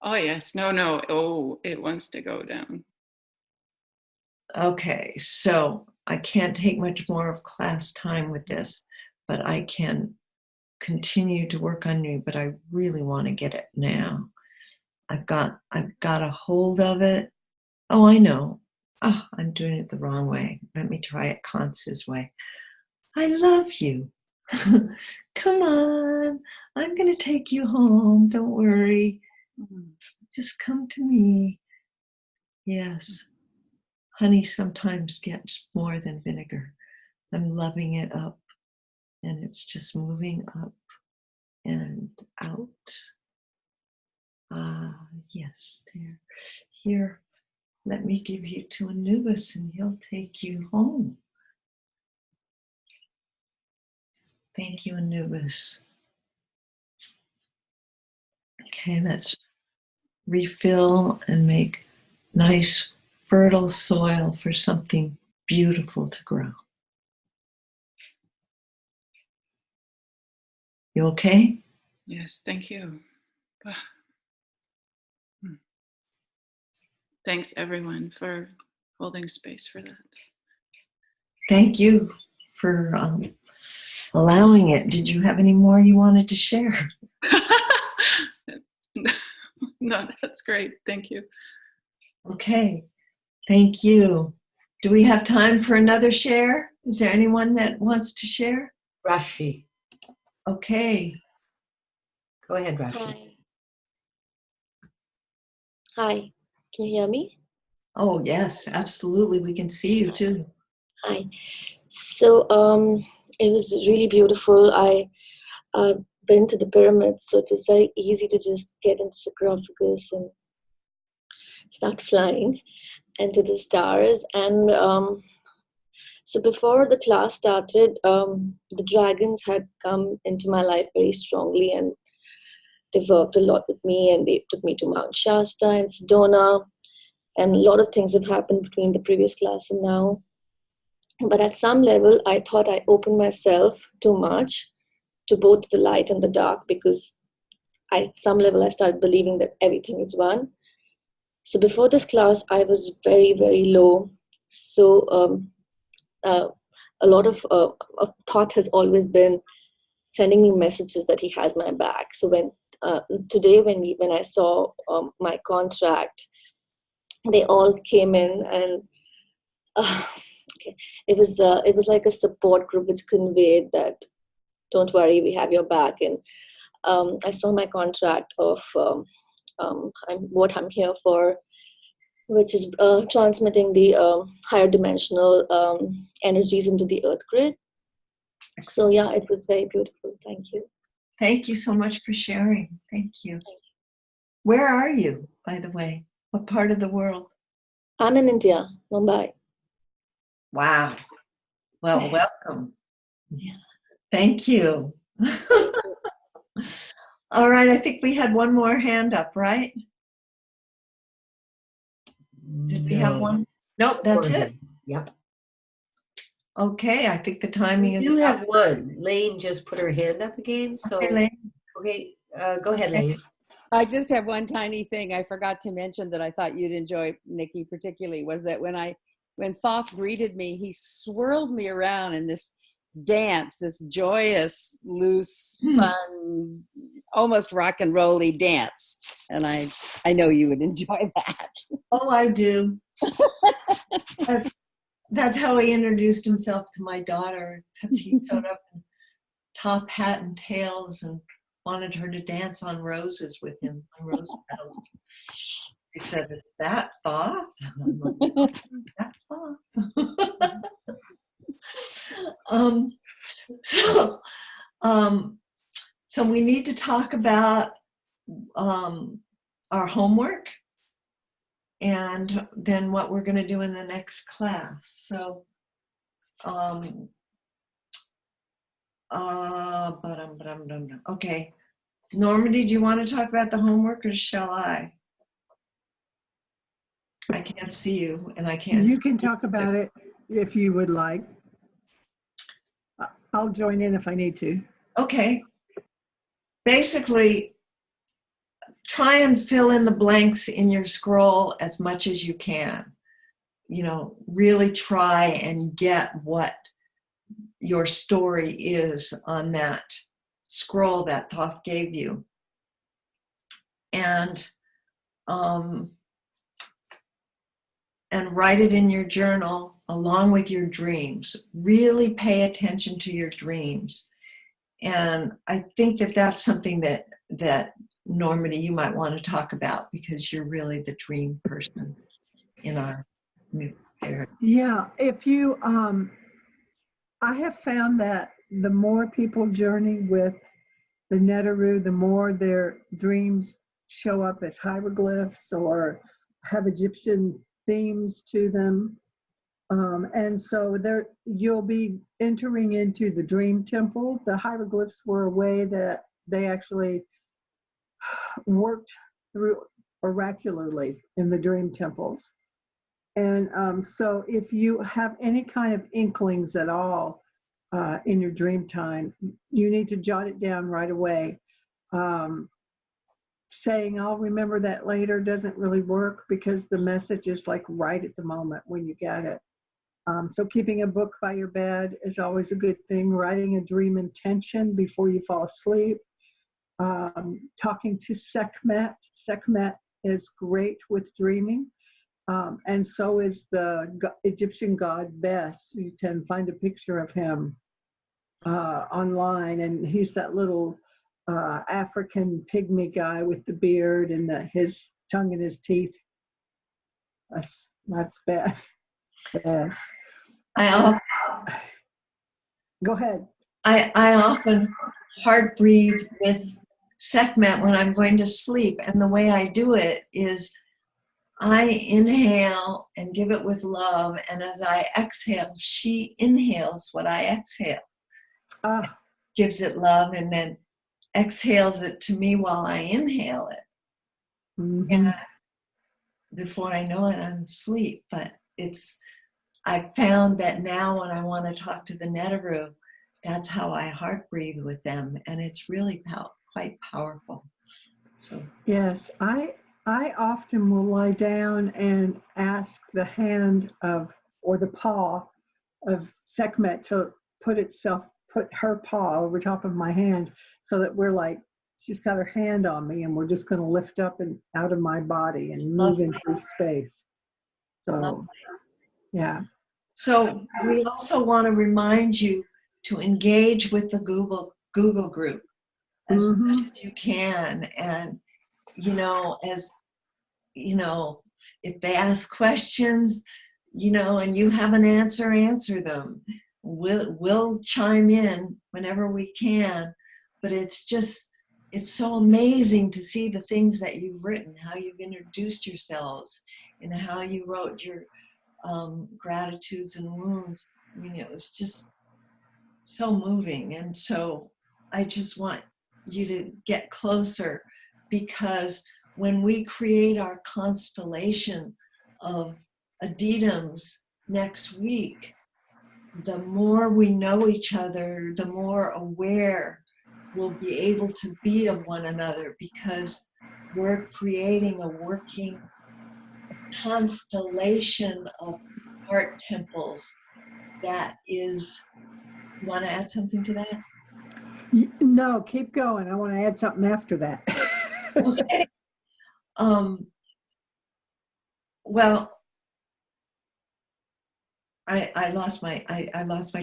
Oh, yes. No. Oh, it wants to go down. Okay, so I can't take much more of class time with this, but I can continue to work on you, but I really want to get it now. I've got a hold of it. Oh, I know. Oh, I'm doing it the wrong way. Let me try it Consu's way. I love you. Come on. I'm going to take you home. Don't worry. Just come to me. Yes. Honey sometimes gets more than vinegar. I'm loving it up. And it's just moving up and out. Yes, there. Here, let me give you to Anubis and he'll take you home. Thank you, Anubis. Okay, let's refill and make nice, fertile soil for something beautiful to grow. You okay? Yes, thank you. Thanks, everyone, for holding space for that. Thank you for allowing it. Did you have any more you wanted to share? No, that's great. Thank you. Okay, thank you. Do we have time for another share? Is there anyone that wants to share? Rashi. Okay. Go ahead, Rashi. Hi. Hi. Can you hear me? Oh, yes, absolutely. We can see you too. Hi. So it was really beautiful. I been to the pyramids, so it was very easy to just get into sarcophagus and start flying into the stars. And so before the class started, the dragons had come into my life very strongly, and they worked a lot with me, and they took me to Mount Shasta and Sedona, and a lot of things have happened between the previous class and now. But at some level, I thought I opened myself too much to both the light and the dark, because at some level I started believing that everything is one. So before this class, I was very, very low. So a lot of thought has always been sending me messages that he has my back. So when today, when I saw my contract, they all came in, and okay, it was like a support group which conveyed that, don't worry, we have your back. And I saw my contract of what I'm here for, which is transmitting the higher dimensional energies into the earth grid. So yeah, it was very beautiful. Thank you. Thank you so much for sharing. Thank you. Where are you, by the way? What part of the world? I'm in India, Mumbai. Wow. Well, welcome. Yeah. Thank you. All right, I think we had one more hand up, right? Did we have one? Nope, that's it. Yep. Okay, I think the timing We is do up. have one. Lane just put her hand up again. So, Okay, Lane. okay, go ahead, Lane. I just have one tiny thing I forgot to mention that I thought you'd enjoy, Nikki, particularly, was that when Thoth greeted me, he swirled me around in this dance, this joyous, loose, fun, almost rock and roll-y dance. And I know you would enjoy that. Oh, I do. That's how he introduced himself to my daughter, except he showed up in top hat and tails and wanted her to dance on roses with him, on rose petals. He said, "Is that Thoth?" I'm like, "That's Thoth." So we need to talk about our homework and then what we're going to do in the next class. So okay. Normandy, do you want to talk about the homework, or shall I? I can't see you, and I can't. You can talk about it if you would like. I'll join in if I need to. Okay. Basically, try and fill in the blanks in your scroll as much as you can. You know, really try and get what your story is on that scroll that Thoth gave you. And write it in your journal along with your dreams. Really pay attention to your dreams. And I think that that's something that Normandy, you might want to talk about, because you're really the dream person in our new pair. Yeah, if you, I have found that the more people journey with the Neteru, the more their dreams show up as hieroglyphs or have Egyptian themes to them. And so there, you'll be entering into the dream temple. The hieroglyphs were a way that they actually worked through oracularly in the dream temples. And so if you have any kind of inklings at all in your dream time, you need to jot it down right away. Saying, "I'll remember that later," doesn't really work, because the message is like right at the moment when you get it. So keeping a book by your bed is always a good thing. Writing a dream intention before you fall asleep. Talking to Sekhmet. Sekhmet is great with dreaming. And so is the Egyptian god Bes. You can find a picture of him online, and he's that little African pygmy guy with the beard and his tongue in his teeth. That's Bes. Yes. Go ahead. I often heart breathe with Sekhmet when I'm going to sleep, and the way I do it is I inhale and give it with love, and as I exhale, she inhales what I exhale. Gives it love, and then exhales it to me while I inhale it. Mm-hmm. And before I know it, I'm asleep. But I found that now when I want to talk to the Neteru, that's how I heart breathe with them, and it's really quite powerful. So yes, I often will lie down and ask the hand of, or the paw of Sekhmet to put her paw over top of my hand so that we're like, she's got her hand on me and we're just going to lift up and out of my body and move Lovely. into space. So, Lovely. yeah. So we also want to remind you to engage with the Google group as much as you can. And, as, if they ask questions, and you have an answer them. We'll chime in whenever we can, but it's so amazing to see the things that you've written, how you've introduced yourselves, and how you wrote your gratitudes and wounds. I mean, it was just so moving. And so I just want you to get closer, because when we create our constellation of aditams next week, the more we know each other, the more aware we'll be able to be of one another, because we're creating a working constellation of heart temples that is. You want to add something to that? No, keep going. I want to add something after that. Okay. Well, I lost my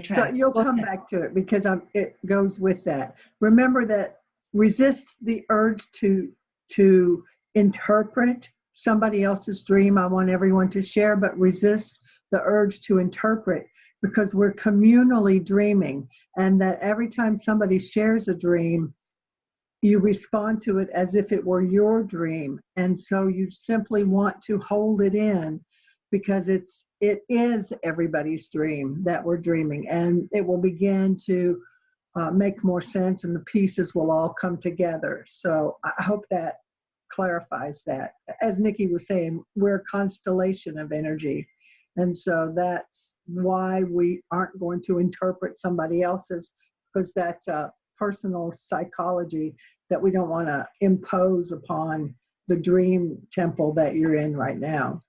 track. So you'll come back to it because it goes with that. Remember that resist the urge to interpret somebody else's dream. I want everyone to share, but resist the urge to interpret, because we're communally dreaming, and that every time somebody shares a dream, you respond to it as if it were your dream. And so you simply want to hold it in, because it is everybody's dream that we're dreaming, and it will begin to make more sense, and the pieces will all come together. So I hope that clarifies that. As Nikki was saying, we're a constellation of energy. And so that's why we aren't going to interpret somebody else's, because that's a personal psychology that we don't want to impose upon the dream temple that you're in right now.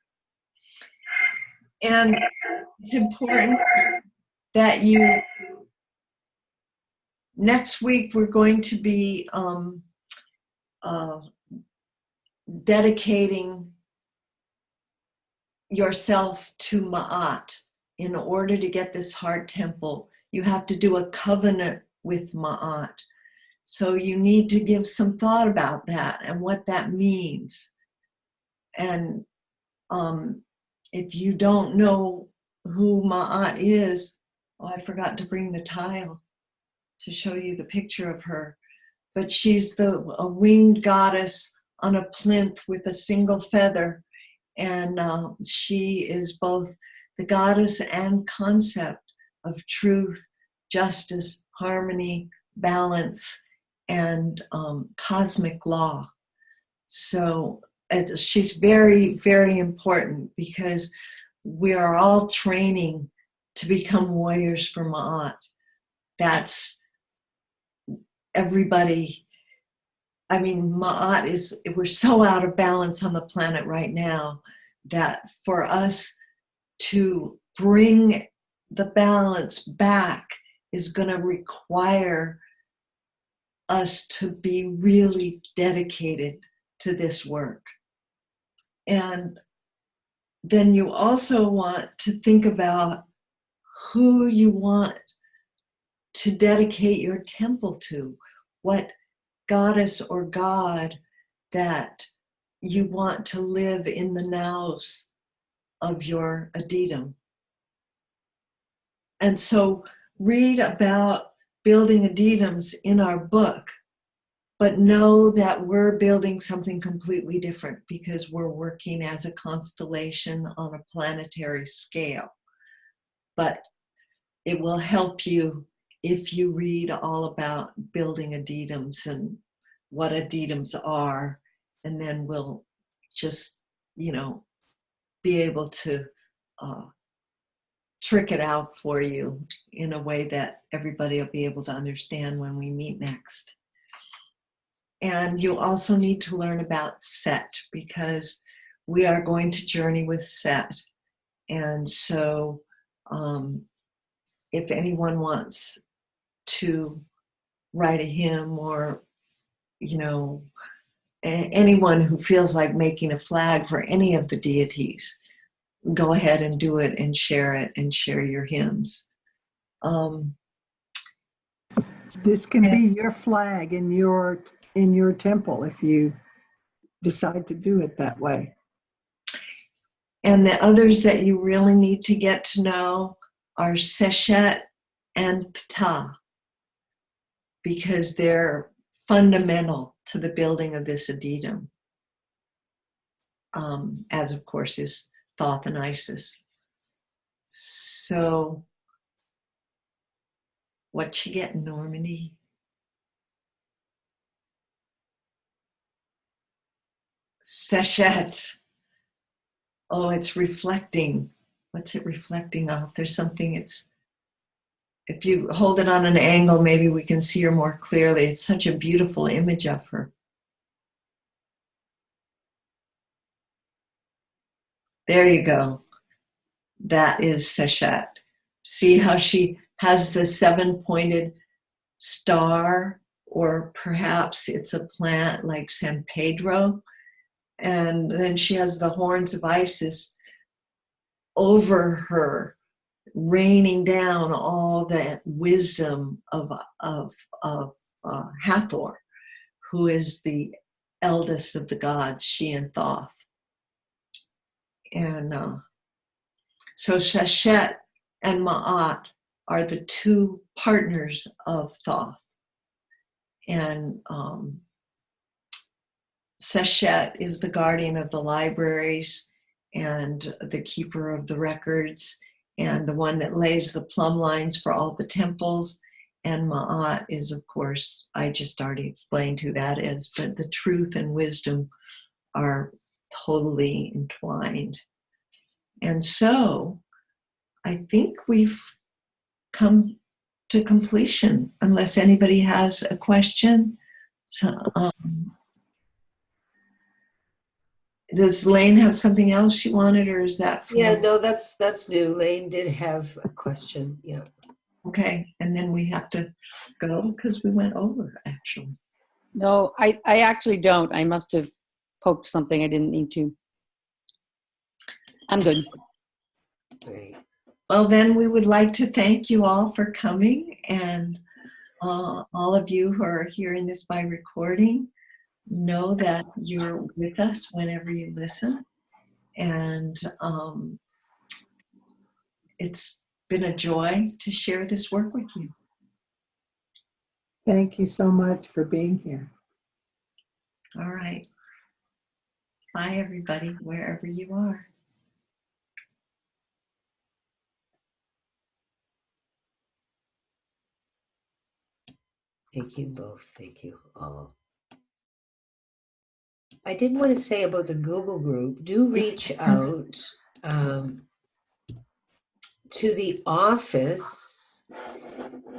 And it's important that next week we're going to be dedicating yourself to Ma'at. In order to get this heart temple, you have to do a covenant with Ma'at. So you need to give some thought about that and what that means. And if you don't know who Ma'at is, I forgot to bring the tile to show you the picture of her. But she's a winged goddess on a plinth with a single feather. And she is both the goddess and concept of truth, justice, harmony, balance, and cosmic law. So she's very, very important, because we are all training to become warriors for Ma'at. That's everybody. I mean, Ma'at we're so out of balance on the planet right now that for us to bring the balance back is going to require us to be really dedicated to this work. And then you also want to think about who you want to dedicate your temple to, what goddess or god that you want to live in the nows of your aditum. And so read about building aditams in our book, but know that we're building something completely different, because we're working as a constellation on a planetary scale. But it will help you if you read all about building aditams and what aditams are, and then we'll just, be able to trick it out for you in a way that everybody will be able to understand when we meet next. And you also need to learn about Set, because we are going to journey with Set. And so if anyone wants to write a hymn, or, you know, anyone who feels like making a flag for any of the deities, go ahead and do it and share your hymns. This can be your flag in your temple if you decide to do it that way. And the others that you really need to get to know are Seshet and Ptah, because they're fundamental to the building of this Aditum, as of course is Thoth and Isis. So, what you get, Normandy? Seshet. Oh, it's reflecting. What's it reflecting off? There's something if you hold it on an angle, maybe we can see her more clearly. It's such a beautiful image of her. There you go. That is Seshet. See how she has the 7-pointed star, or perhaps it's a plant like San Pedro. And then she has the horns of Isis over her, raining down all that wisdom of Hathor, who is the eldest of the gods, she and Thoth. And so Seshet and Ma'at are the two partners of Thoth. And Seshet is the guardian of the libraries and the keeper of the records, and the one that lays the plumb lines for all the temples. And Ma'at is, of course, I just already explained who that is, but the truth and wisdom are totally entwined. And so I think we've come to completion, unless anybody has a question. So, does Lane have something else she wanted, or is that from Yeah, no, that's new. Lane did have a question. Yeah. Okay, and then we have to go because we went over, actually. No, I actually don't. I must have poked something I didn't need to. I'm good. Great. Well, then we would like to thank you all for coming, and all of you who are hearing this by recording, know that you're with us whenever you listen. And it's been a joy to share this work with you. Thank you so much for being here. All right. Bye, everybody, wherever you are. Thank you both. Thank you all. I did want to say about the Google group, do reach out to the office.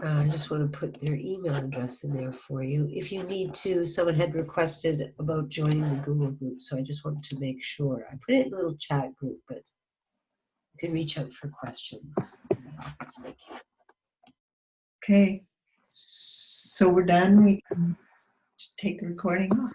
I just want to put their email address in there for you. If you need to, someone had requested about joining the Google group, so I just wanted to make sure. I put it in a little chat group, but you can reach out for questions. Thank you. Okay, so we're done. We can take the recording off.